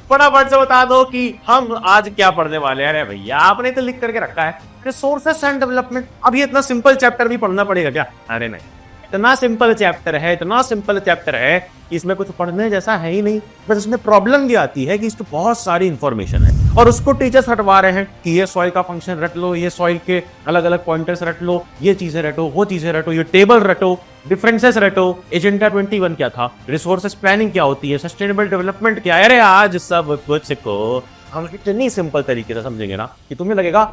फटाफट से बता दो कि हम आज क्या पढ़ने वाले हैं। अरे भैया आपने तो लिख करके रखा है रिसोर्सेस एंड डेवलपमेंट। अब ये इतना सिंपल चैप्टर भी पढ़ना पड़ेगा क्या? अरे नहीं, इतना सिंपल चैप्टर है, इतना सिंपल चैप्टर है कि इसमें कुछ पढ़ने जैसा है ही नहीं। बस इसमें प्रॉब्लम ये आती है कि इसमें बहुत सारी इंफॉर्मेशन है और उसको टीचर्स हटवा रहे हैं कि ये सॉइल का फंक्शन रट लो, ये सॉइल के अलग अलग पॉइंटर्स रट लो, ये चीजें रटो, वो चीजें रटो, ये टेबल रटो, डिफरेंसेस रटो, एजेंडा 21 क्या था, रिसोर्सेस प्लानिंग क्या होती है, सस्टेनेबल डेवलपमेंट क्या है। अरे आज सब कुछ को हम इतनी सिंपल तरीके से समझेंगे ना कि तुम्हें लगेगा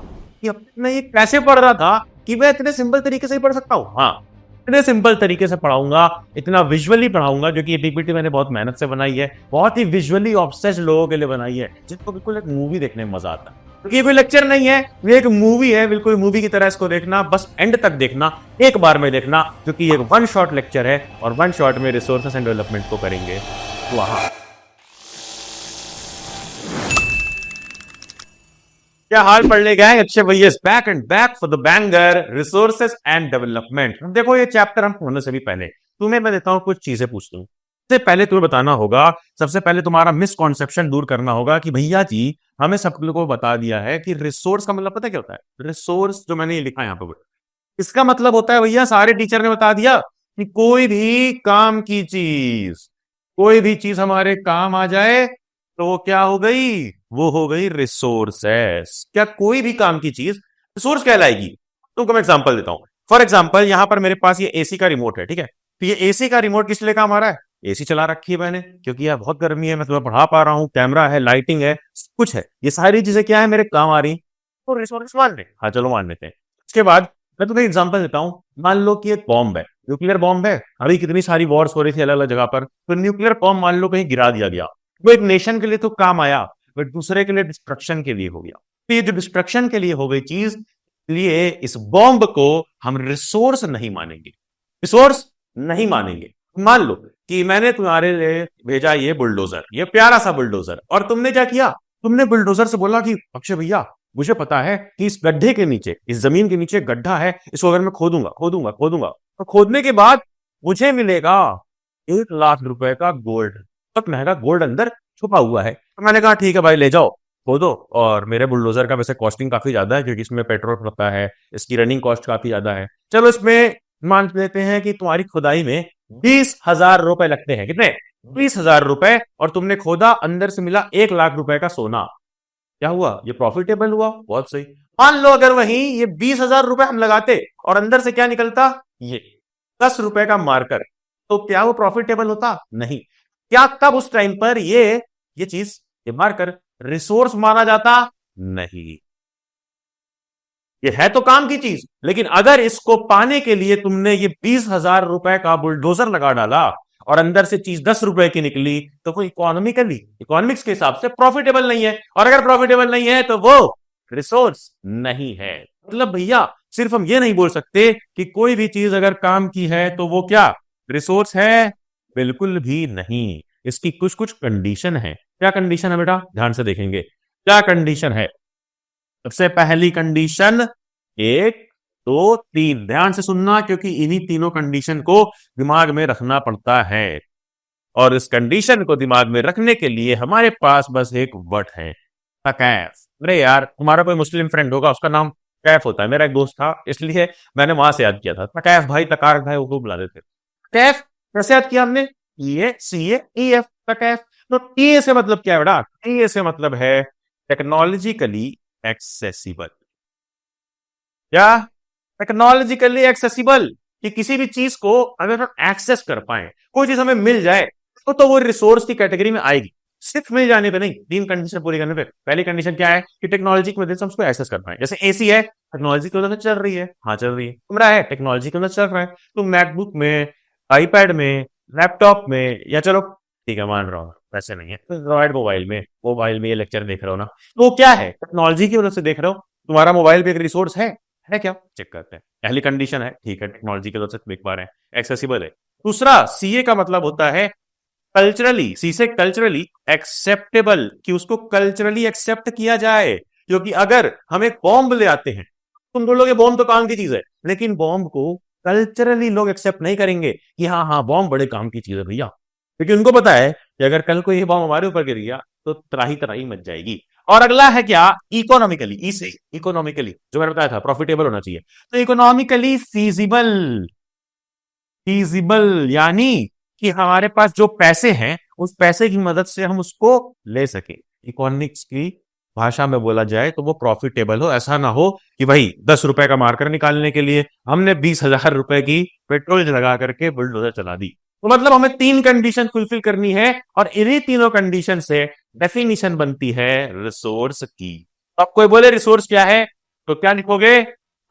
कि अब मैं ये कैसे पढ़ रहा था कि मैं इतने सिंपल तरीके से ही पढ़ सकता हूँ। हाँ, इतने सिंपल तरीके से पढ़ाऊंगा, इतना विजुअली पढ़ाऊंगा, जो कि ये पीपीटी मैंने बहुत मेहनत से बनाई है, बहुत ही विजुअली ऑब्सेस्ड लोगों के लिए बनाई है जिनको बिल्कुल एक मूवी देखने में मजा आता है। क्योंकि ये कोई लेक्चर नहीं है, ये एक मूवी है, बिल्कुल मूवी की तरह इसको देखना, बस एंड तक देखना, एक बार में देखना, क्योंकि एक वन शॉट लेक्चर है और वन शॉट में रिसोर्सेस एंड डेवलपमेंट को करेंगे वहां। क्या हाल पढ़ने गए अच्छे भैया? Back and back for the banger, resources and development. देखो ये चैप्टर हम पढ़ने से भी पहले तुम्हें मैं देता हूं कुछ चीजें पूछता हूं। सबसे पहले तुम्हें बताना होगा, सबसे पहले तुम्हारा मिसकॉन्सेप्शन दूर करना होगा कि भैया जी हमें सब लोगों को बता दिया है कि रिसोर्स का मतलब पता क्या होता है? रिसोर्स जो मैंने ये लिखा है यहाँ पे, इसका मतलब होता है भैया, सारे टीचर ने बता दिया कि कोई भी काम की चीज, कोई भी चीज हमारे काम आ जाए तो वो क्या हो गई? वो हो गई रिसोर्सेस। क्या कोई भी काम की चीज रिसोर्स कहलाएगी? तुमको मैं एग्जांपल देता हूं। फॉर एग्जांपल यहां पर मेरे पास ये एसी का रिमोट है, ठीक है? तो ये एसी का रिमोट किस लिए काम आ रहा है? एसी चला रखी है मैंने क्योंकि यार बहुत गर्मी है, मैं तुम्हें पढ़ा पा रहा हूँ, कैमरा है, लाइटिंग है, कुछ है, ये सारी चीजें क्या है मेरे काम आ रही, तो रिसोर्स मान ले। हाँ चलो मान लेते हैं। उसके बाद मैं तुम्हें एग्जांपल देता हूं। मान लो कि एक बॉम्ब है, न्यूक्लियर बॉम्ब है, अभी कितनी सारी वॉर्स हो रही थी अलग अलग जगह पर, तो न्यूक्लियर बॉम्ब मान लो कहीं गिरा दिया गया, वो एक नेशन के लिए तो काम आया बट दूसरे के लिए डिस्ट्रक्शन के लिए हो गया। तो ये जो डिस्ट्रक्शन के लिए हो गई चीज, लिए इस बॉम्ब को हम रिसोर्स नहीं मानेंगे, रिसोर्स नहीं मानेंगे। मान लो कि मैंने तुम्हारे लिए भेजा ये बुलडोजर, ये प्यारा सा बुलडोजर, और तुमने क्या किया? तुमने बुलडोजर से बोला कि अक्षय भैया मुझे पता है कि इस गड्ढे के नीचे, इस जमीन के नीचे गड्ढा है, इसको अगर मैं खोदूंगा खोदूंगा खोदूंगा तो खोदने के बाद मुझे मिलेगा 1 लाख रुपए का गोल्ड, तक महंगा गोल्ड अंदर छुपा हुआ है। तो मैंने कहा ठीक है भाई ले जाओ खोदो, और मेरे बुलडोजर का वैसे कॉस्टिंग काफी ज्यादा है क्योंकि इसमें पेट्रोल पड़ता है, इसकी रनिंग कॉस्ट काफी ज्यादा है, चलो इसमें मान लेते हैं कि तुम्हारी खुदाई में 20,000 रुपए लगते हैं। कितने? 20,000 रुपए। और तुमने खोदा, अंदर से मिला 1 लाख रुपए का सोना। क्या हुआ? ये प्रॉफिटेबल हुआ, बहुत सही। मान लो अगर वहीं ये 20,000 रुपए हम लगाते और अंदर से क्या निकलता? ये 10 रुपए का मार्कर, तो क्या वो प्रॉफिटेबल होता? नहीं। क्या तब उस टाइम पर ये चीज, ये मार्कर रिसोर्स माना जाता? नहीं। ये है तो काम की चीज, लेकिन अगर इसको पाने के लिए तुमने ये 20,000 रुपए का बुलडोजर लगा डाला और अंदर से चीज 10 रुपए की निकली, तो वो इकोनॉमिकली, इकोनॉमिक्स के हिसाब से प्रॉफिटेबल नहीं है। और अगर प्रॉफिटेबल नहीं है तो वो रिसोर्स नहीं है। मतलब भैया सिर्फ हम ये नहीं बोल सकते कि कोई भी चीज अगर काम की है तो वो क्या रिसोर्स है? बिल्कुल भी नहीं। इसकी कुछ कुछ कंडीशन है। क्या कंडीशन है बेटा? ध्यान से देखेंगे क्या कंडीशन है। सबसे पहली कंडीशन, 1 2 3, ध्यान से सुनना क्योंकि इन्हीं तीनों कंडीशन को दिमाग में रखना पड़ता है। और इस कंडीशन को दिमाग में रखने के लिए हमारे पास बस एक वर्ड है, तकैफ। अरे यार तुम्हारा कोई मुस्लिम फ्रेंड होगा, उसका नाम कैफ होता है, मेरा एक दोस्त था इसलिए मैंने वहां से याद किया था। तकैफ भाई, तकार भाई, वो बुला देते। कैफ कैसे याद किया हमने? CAEF, तकैफ। तो टी से मतलब क्या है बेटा? टी से मतलब है टेक्नोलॉजिकली एक्सेसिबल। क्या? टेक्नोलॉजिकली एक्सेसिबल, कि किसी भी चीज को अगर हम एक्सेस कर पाए, कोई चीज हमें मिल जाए, तो वो रिसोर्स की कैटेगरी में आएगी। सिर्फ मिल जाने पे नहीं, 3 कंडीशन पूरी करने पे। पहली कंडीशन क्या है? कि टेक्नोलॉजी की मदद से हम उसको एक्सेस कर पाए। जैसे एसी है, टेक्नोलॉजी की मदद से चल रही है, हाँ चल रही है। कैमरा है, टेक्नोलॉजी की मदद से चल रहा है। तो मैकबुक में, आईपैड में, लैपटॉप में, या चलो ठीक है मान रहा हूँ वैसे नहीं है, एंड्रॉइड मोबाइल में ये लेक्चर देख रहे हो ना, तो वो क्या है? टेक्नोलॉजी की वजह से देख रहे हो। तुम्हारा मोबाइल भी एक रिसोर्स है क्या? चेक करते हैं। पहली कंडीशन है, ठीक है, टेक्नोलॉजी की वजह से देख पा रहे हैं, एक्सेसिबल है। दूसरा, सीए का मतलब होता है कल्चरली, सी से कल्चरली एक्सेप्टेबल, कि उसको कल्चरली एक्सेप्ट किया जाए। क्योंकि अगर हम एक बॉम्ब ले आते हैं, तुम बोलोगे बॉम्ब तो काम की चीज है, लेकिन बॉम्ब को कल्चरली लोग एक्सेप्ट नहीं करेंगे कि हाँ हाँ बॉम्ब बड़े काम की चीज है भैया, क्योंकि उनको पता है कि अगर कल को ये बॉम्ब हमारे ऊपर गिर गया तो त्राही त्राही मच जाएगी। और अगला है क्या, इकोनॉमिकली, ई से इकोनॉमिकली, जो मैंने बताया था प्रॉफिटेबल होना चाहिए, तो इकोनॉमिकली फीजिबल, फीजिबल यानी कि हमारे पास जो पैसे हैं उस पैसे की मदद से हम उसको ले सके। इकोनॉमिक्स की भाषा में बोला जाए तो वो प्रॉफिटेबल हो, ऐसा ना हो कि भाई 10 रुपए का मार्कर निकालने के लिए हमने 20,000 रुपए की पेट्रोल लगा करके बुलडोजर चला दी। तो मतलब हमें 3 कंडीशन फुलफिल करनी है और इन्हीं तीनों कंडीशन से डेफिनेशन बनती है रिसोर्स की। तो अब कोई बोले रिसोर्स क्या है, तो क्या लिखोगे,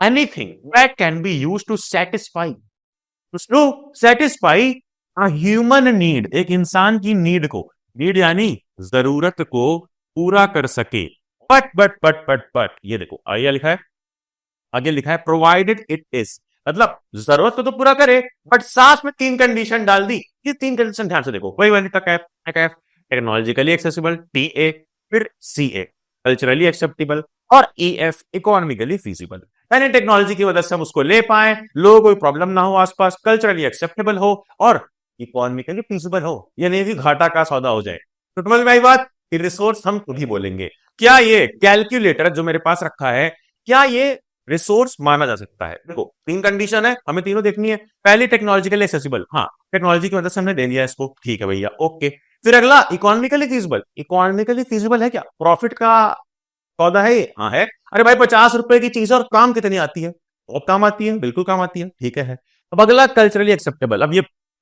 anything that can be use to satisfy, to satisfy a human need, एक इंसान की नीड को, नीड यानी जरूरत को पूरा कर सके। बट ये देखो आगे लिखा है, आगे लिखा है प्रोवाइडेड इट इज, मतलब जरूरत को तो पूरा करे बट साथ में 3 कंडीशन डाल दी। ये 3 कंडीशन ध्यान से देखो, वही वाली तक है, टेक्नोलॉजिकली एक्सेसिबल टी ए, फिर सी ए कल्चरली एक्सेप्टेबल, और ई एफ इकोनॉमिकली फीजिबल, यानी टेक्नोलॉजी की मदद से हम उसको ले पाए, लोगों को कोई प्रॉब्लम ना हो आसपास, कल्चरली एक्सेप्टेबल हो और इकोनॉमिकली फीजिबल हो, यानी कि घाटा का सौदा हो जाए। तो समझ में आई बात कि रिसोर्स हम खुद ही बोलेंगे। क्या ये कैलकुलेटर जो मेरे पास रखा है, क्या ये रिसोर्स माना जा सकता है? देखो 3 कंडीशन है, हमें तीनों देखनी है। पहली टेक्नोलॉजिकली एक्सेसिबल, हाँ टेक्नोलॉजी की मदद से हमने दे दिया इसको, ठीक है भैया, ओके। फिर अगला इकोनॉमिकली फीजिबल, इकोनॉमिकली फीजिबल है क्या, प्रॉफिट का सौदा है ये, हाँ है। अरे भाई 50 रुपए की चीज है और काम कितनी आती है, बहुत काम आती है, बिल्कुल काम आती है, ठीक है। अब अगला कल्चरली एक्सेप्टेबल, अब ये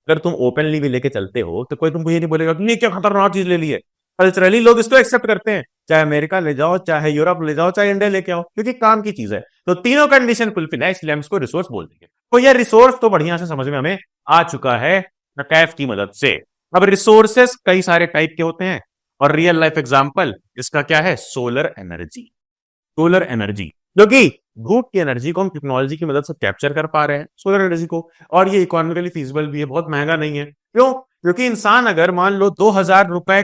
अगर तुम ओपनली भी लेके चलते हो तो कोई तुमको ये नहीं बोलेगा कि नहीं क्या खतरनाक चीज ले ली है। कल्चरली लोग इसको एक्सेप्ट करते हैं, चाहे अमेरिका ले जाओ, चाहे यूरोप ले जाओ, चाहे इंडिया लेके आओ, क्योंकि काम की चीज है। तो तीनों कंडीशन फुलफिल है, इसलिए हम इसको रिसोर्स बोल देंगे। तो यह रिसोर्स तो बढ़िया से समझ में हमें आ चुका है कैफ की मदद से। अब रिसोर्सेस कई सारे टाइप के होते हैं और रियल लाइफ एग्जांपल इसका क्या है, सोलर एनर्जी। सोलर एनर्जी जो कि धूप की एनर्जी को हम टेक्नोलॉजी की मदद से कैप्चर कर पा रहे हैं, सोलर एनर्जी को, और ये इकोनॉमिकली फीजिबल भी है, बहुत महंगा नहीं है। क्यों? क्योंकि इंसान अगर मान लो 2,000 रुपए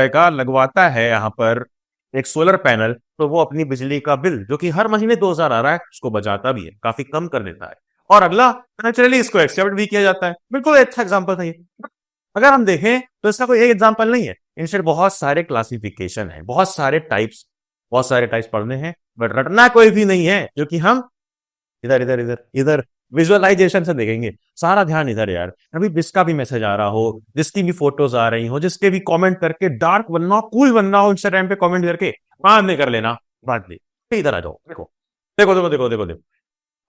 का लगवाता है यहाँ पर एक सोलर पैनल, तो वो अपनी बिजली का बिल जो कि हर महीने 2,000 आ रहा है उसको बचाता भी है, काफी कम कर देता है। और अगला नेचुरली इसको एक्सेप्ट भी किया जाता है। बिल्कुल अच्छा एग्जाम्पल था ये। अगर हम देखें तो इसका कोई एक एग्जाम्पल नहीं है, इंस्टेड बहुत सारे क्लासिफिकेशन है, बहुत सारे टाइप्स पढ़ने हैं, बट रटना कोई भी नहीं है, क्योंकि हम इधर इधर इधर इधर विजुअलाइजेशन से देखेंगे। सारा ध्यान इधर यार, अभी जिसका भी मैसेज आ रहा हो, जिसकी भी फोटोज आ रही हो, जिसके भी कमेंट करके डार्क बनना हो, कूल बनना हो, इंस्टाग्राम पे कमेंट करके बाद में कर लेना, बाद में इधर आ जाओ। देखो देखो देखो देखो देखो देखो,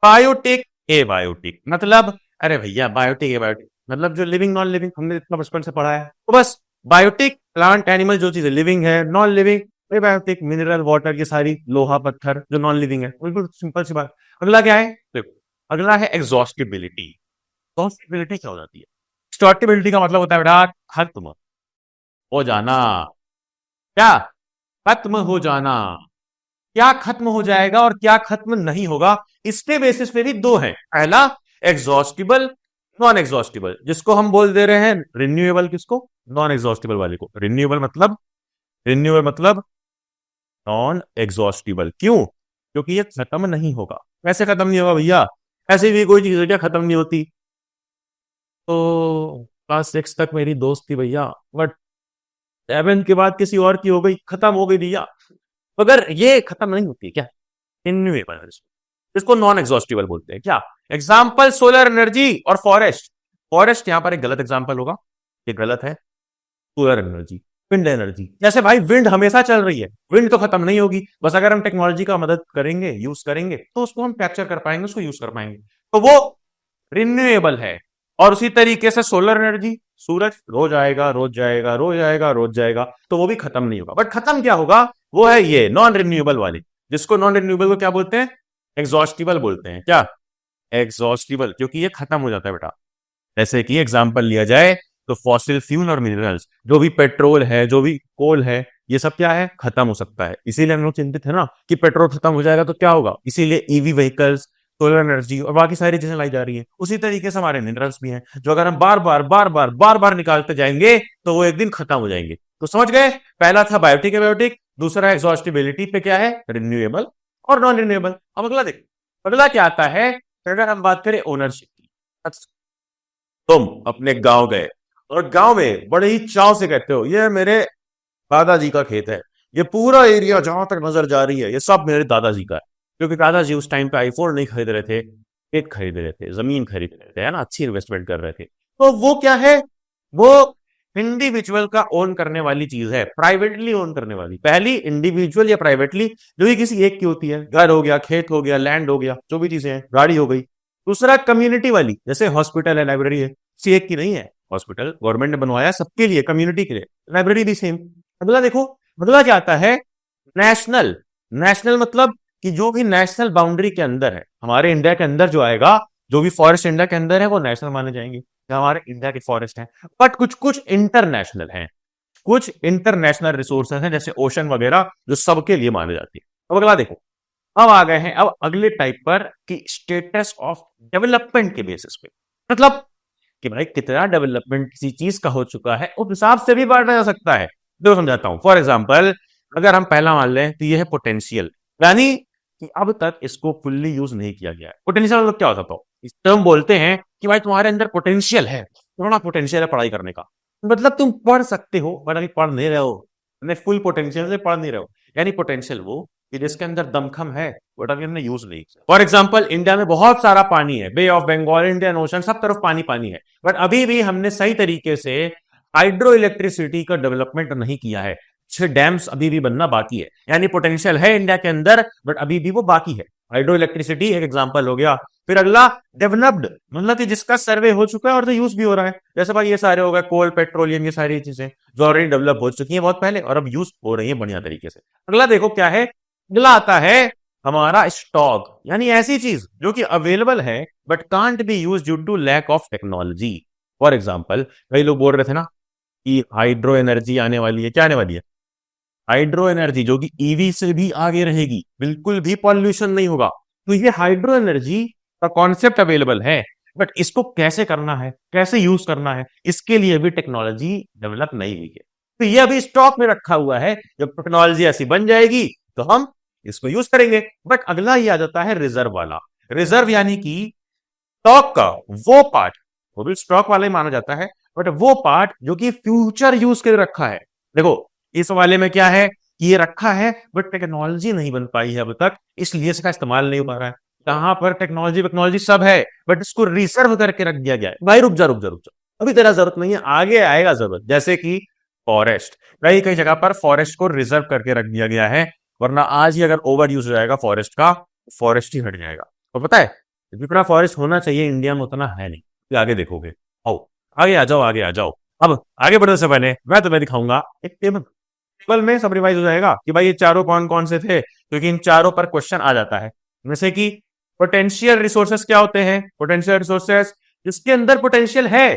बायोटिक ए बायोटिक मतलब, अरे भैया बायोटिक ए बायोटिक मतलब जो लिविंग नॉन लिविंग, हमने इतना बचपन से पढ़ा है। तो बस बायोटिक प्लांट एनिमल जो चीजें लिविंग है, non living biotic mineral water, ये सारी लोहा पत्थर जो नॉन लिविंग है, बिल्कुल सिंपल सी बात। अगला क्या है, देखो अगला है एग्जॉस्टिबिलिटी। एग्जॉस्टिबिलिटी क्या हो जाती है? एग्जॉस्टिबिलिटी का मतलब होता है बेटा खत्म हो जाना। क्या? खत्म हो जाना। क्या खत्म हो जाएगा और क्या खत्म नहीं होगा, इसके बेसिस पे भी दो है। पहला एग्जॉस्टिबल, नॉन एग्जॉस्टिबल, जिसको हम बोल दे रहे हैं रिन्यूएबल, किसको, नॉन एग्जॉस्टिबल वाले को। रिन्यूएबल मतलब नॉन एग्जॉस्टिबल, क्यों? क्योंकि ये खत्म नहीं होगा। वैसे खत्म नहीं होगा भैया, ऐसी भी कोई चीज है क्या खत्म नहीं होती? तो क्लास 6 तक मेरी दोस्त थी भैया, बट 7 के बाद किसी और की हो गई, खत्म हो गई भैया। मगर ये खत्म नहीं होती क्या, रिन्यूएबल है इसको नॉन एग्जॉस्टिबल बोलते हैं। क्या एग्जाम्पल, सोलर एनर्जी और फॉरेस्ट। फॉरेस्ट यहां पर एक गलत एग्जाम्पल होगा, ये गलत है। सोलर एनर्जी, विंड एनर्जी, जैसे भाई विंड हमेशा चल रही है, विंड तो खत्म नहीं होगी, बस अगर हम टेक्नोलॉजी का मदद करेंगे, यूज करेंगे, तो उसको हम कैप्चर कर पाएंगे, उसको यूज कर पाएंगे, तो वो रिन्यूएबल है। और उसी तरीके से सोलर एनर्जी, सूरज रोज आएगा रोज जाएगा रोज आएगा रोज जाएगा, तो वो भी खत्म नहीं होगा। बट खत्म क्या होगा, वो है ये नॉन रिन्यूएबल वाली, जिसको नॉन रिन्यूएबल को क्या बोलते हैं, एग्जॉस्टिबल बोलते हैं। क्या? एग्जॉस्टिबल, क्योंकि ये खत्म हो जाता है बेटा। जैसे कि एग्जांपल लिया जाए तो फॉसिल फ्यूल और मिनरल्स, जो भी पेट्रोल है, जो भी कोल है, ये सब क्या है, खत्म हो सकता है। इसीलिए हम लोग चिंतित है ना कि पेट्रोल खत्म हो जाएगा तो क्या होगा, इसीलिए ईवी व्हीकल्स, सोलर एनर्जी और बाकी सारी चीजें लाई जा रही है। उसी तरीके से हमारे मिनरल्स भी हैं, जो अगर हम बार बार निकालते जाएंगे तो वो एक दिन खत्म हो जाएंगे। तो समझ गए, पहला था बायोटिक एबायोटिक, दूसरा एग्जॉस्टिबिलिटी पे क्या है, रिन्यूएबल और नॉन रिन्यूएबल। अब अगला देख, अगला क्या आता है, अगर हम बात करें ओनरशिप की। तुम अपने गांव गए और गांव में बड़े ही चाव से कहते हो ये मेरे दादाजी का खेत है, ये पूरा एरिया जहां तक नजर जा रही है ये सब मेरे दादाजी का है। क्योंकि दादाजी उस टाइम पे आईफोन नहीं खरीद रहे थे, खेत खरीद रहे थे, जमीन खरीद रहे थे, है ना, अच्छी इन्वेस्टमेंट कर रहे थे। तो वो क्या है, वो इंडिविजुअल का ओन करने वाली चीज है, प्राइवेटली ओन करने वाली। पहली इंडिविजुअल या प्राइवेटली, जो भी किसी एक की होती है, घर हो गया, खेत हो गया, लैंड हो गया, जो भी चीजें हैं, गाड़ी हो गई। दूसरा कम्युनिटी वाली, जैसे हॉस्पिटल है, लाइब्रेरी है, किसी एक की नहीं है। हॉस्पिटल गवर्नमेंट ने बनवाया सबके लिए, कम्युनिटी के लिए। लाइब्रेरी भी सेम। अगला देखो, अगला क्या आता है, नेशनल। नेशनल मतलब कि जो भी नेशनल बाउंड्री के अंदर है, हमारे इंडिया के अंदर जो आएगा, जो भी फॉरेस्ट इंडिया के अंदर है वो नेशनल माने जाएंगे, जो हमारे इंडिया के फॉरेस्ट हैं। बट कुछ कुछ इंटरनेशनल हैं, कुछ इंटरनेशनल रिसोर्सेज हैं, जैसे ओशन वगैरह, जो सबके लिए माने जाती है। अब अगला देखो, अब आ गए हैं अब अगले टाइप पर कि स्टेटस ऑफ डेवलपमेंट के बेसिस पे, मतलब कि भाई कितना डेवलपमेंट किसी चीज का हो चुका है उस हिसाब से भी बांटा जा सकता है। देखो समझाता हूं। फॉर एग्जाम्पल, अगर हम पहला मान लें तो ये है पोटेंशियल, यानी कि अब तक इसको फुल्ली यूज नहीं किया गया है। पोटेंशियल मतलब क्या होता है, इस टर्म बोलते हैं कि भाई तुम्हारे अंदर पोटेंशियल है, थोड़ा पोटेंशियल है पढ़ाई करने का, मतलब तुम पढ़ सकते हो बट अभी पढ़ नहीं रहे हो, फुल पोटेंशियल से पढ़ नहीं रहे हो। यानी पोटेंशियल वो कि जिसके अंदर दमखम है बट अभी हमने यूज नहीं किया। फॉर एग्जाम्पल, इंडिया में बहुत सारा पानी है, बे ऑफ बंगाल, इंडियन ओशन, सब तरफ पानी पानी है, बट अभी भी हमने सही तरीके से हाइड्रो इलेक्ट्रिसिटी का डेवलपमेंट नहीं किया है। छह डैम्स अभी भी बनना बाकी है। यानी पोटेंशियल है इंडिया के अंदर बट अभी भी वो बाकी है। हाइड्रो इलेक्ट्रिसिटी एक एग्जांपल हो गया। फिर अगला डेवलप्ड, मतलब कि जिसका सर्वे हो चुका है और तो यूज भी हो रहा है। जैसे भाई ये सारे हो गए कोल, पेट्रोलियम, ये सारी चीजें जो ऑलरेडी डेवलप हो चुकी हैं बहुत पहले और अब यूज हो रही है बढ़िया तरीके से। अगला देखो क्या है, अगला आता है हमारा स्टॉक, यानी ऐसी चीज जो कि अवेलेबल है but can't be use due to lack of technology. For example, कई लोग बोल रहे थे ना कि हाइड्रो एनर्जी आने वाली है, क्या आने वाली है, हाइड्रो एनर्जी, जो कि ईवी से भी आगे रहेगी, बिल्कुल भी पॉल्यूशन नहीं होगा। तो ये हाइड्रो एनर्जी का कॉन्सेप्ट अवेलेबल है बट इसको कैसे करना है, कैसे यूज करना है, इसके लिए भी टेक्नोलॉजी डेवलप नहीं हुई है। तो ये अभी स्टॉक में रखा हुआ है, जब टेक्नोलॉजी ऐसी बन जाएगी तो हम इसको यूज करेंगे। बट अगला ये आ जाता है रिजर्व वाला। रिजर्व यानी कि स्टॉक का वो पार्ट, वो भी स्टॉक वाला ही माना जाता है, बट वो पार्ट जो कि फ्यूचर यूज के लिए रखा है। देखो इस वाले में क्या है कि ये रखा है बट टेक्नोलॉजी नहीं बन पाई है अब तक, इसलिए इसका इस्तेमाल नहीं हो पा रहा है। कहां पर टेक्नोलॉजी सब है बट इसको रिजर्व करके रख दिया गया है। भाई रुक जा रुक जा रुक जा, अभी तेरा जरूरत नहीं है, आगे आएगा जरूरत। जैसे कि फॉरेस्ट, कई कई जगह पर फॉरेस्ट को रिजर्व करके रख दिया गया है, वरना आज ही अगर ओवर यूज हो जाएगा फॉरेस्ट का, फॉरेस्ट ही हट जाएगा। और पता है जितना फॉरेस्ट होना चाहिए इंडिया में उतना है नहीं। तो आगे देखोगे, आओ आगे आ जाओ, आगे आ जाओ। अब आगे बढ़ने से पहले मैं तुम्हें दिखाऊंगा एक टेबल। टेबल में सब रिवाइज हो जाएगा कि भाई ये चारों कौन कौन से थे, क्योंकि इन चारों पर क्वेश्चन आ जाता है। जैसे कि पोटेंशियल रिसोर्सेस क्या होते हैं, पोटेंशियल रिसोर्सेस जिसके अंदर पोटेंशियल है,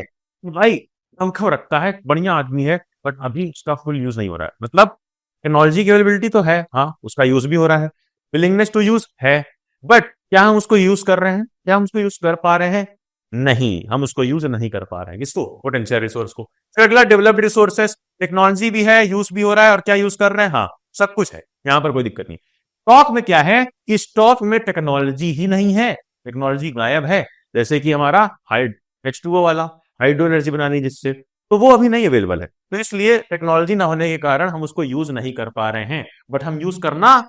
भाई दमखम रखता है, बढ़िया आदमी है, बट अभी उसका फुल यूज नहीं हो रहा है। मतलब टेक्नोलॉजी की अवेलेबिलिटी तो है, हाँ उसका यूज भी हो रहा है, विलिंगनेस टू यूज है, बट क्या हम उसको यूज कर रहे हैं, क्या हम उसको यूज कर पा रहे हैं, नहीं हम उसको यूज नहीं कर पा रहे हैं। किसको, पोटेंशियल रिसोर्स को। फिर अगला डेवलप्ड रिसोर्सेस, टेक्नोलॉजी भी है, यूज भी हो रहा है, और क्या यूज कर रहे हैं, हाँ सब कुछ है, यहां पर कोई दिक्कत नहीं। स्टॉक में क्या है कि स्टॉक में टेक्नोलॉजी ही नहीं है, टेक्नोलॉजी गायब है। जैसे कि हमारा हाइड H2O वाला, हाइड्रो एनर्जी बनानी जिससे, तो वो अभी नहीं अवेलेबल है। तो इसलिए टेक्नोलॉजी ना होने के कारण हम उसको यूज नहीं कर पा रहे हैं, बट हम यूज करना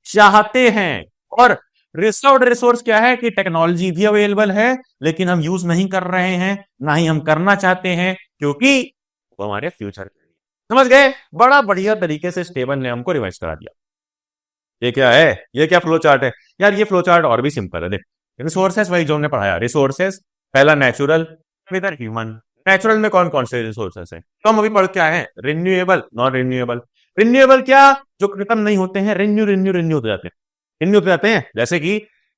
चाहते हैं। और रिसर्व्ड रिसोर्स क्या है कि टेक्नोलॉजी भी अवेलेबल है लेकिन हम यूज नहीं कर रहे हैं, ना ही हम करना चाहते हैं, क्योंकि वो हमारे फ्यूचर के लिए। समझ गए, बड़ा बढ़िया तरीके से स्टेबल ने हमको रिवाइज करा दिया। ये क्या है, ये क्या फ्लो चार्ट है यार, ये फ्लो चार्ट और भी सिंपल है। देख रिसोर्सेस वही जो हमने पढ़ाया, रिसोर्सेस पहला नेचुरल, फिर ह्यूमन। नेचुरल में कौन कौन से रिसोर्सेस हैं, तो हम अभी पढ़ के आए हैं रिन्यूएबल, नॉन रिन्यूएबल। रिन्यूएबल क्या, जो खत्म नहीं होते हैं, रिन्यू रिन्यू रिन्यू होते जाते हैं, रिन्यू होते जाते हैं। जैसे कि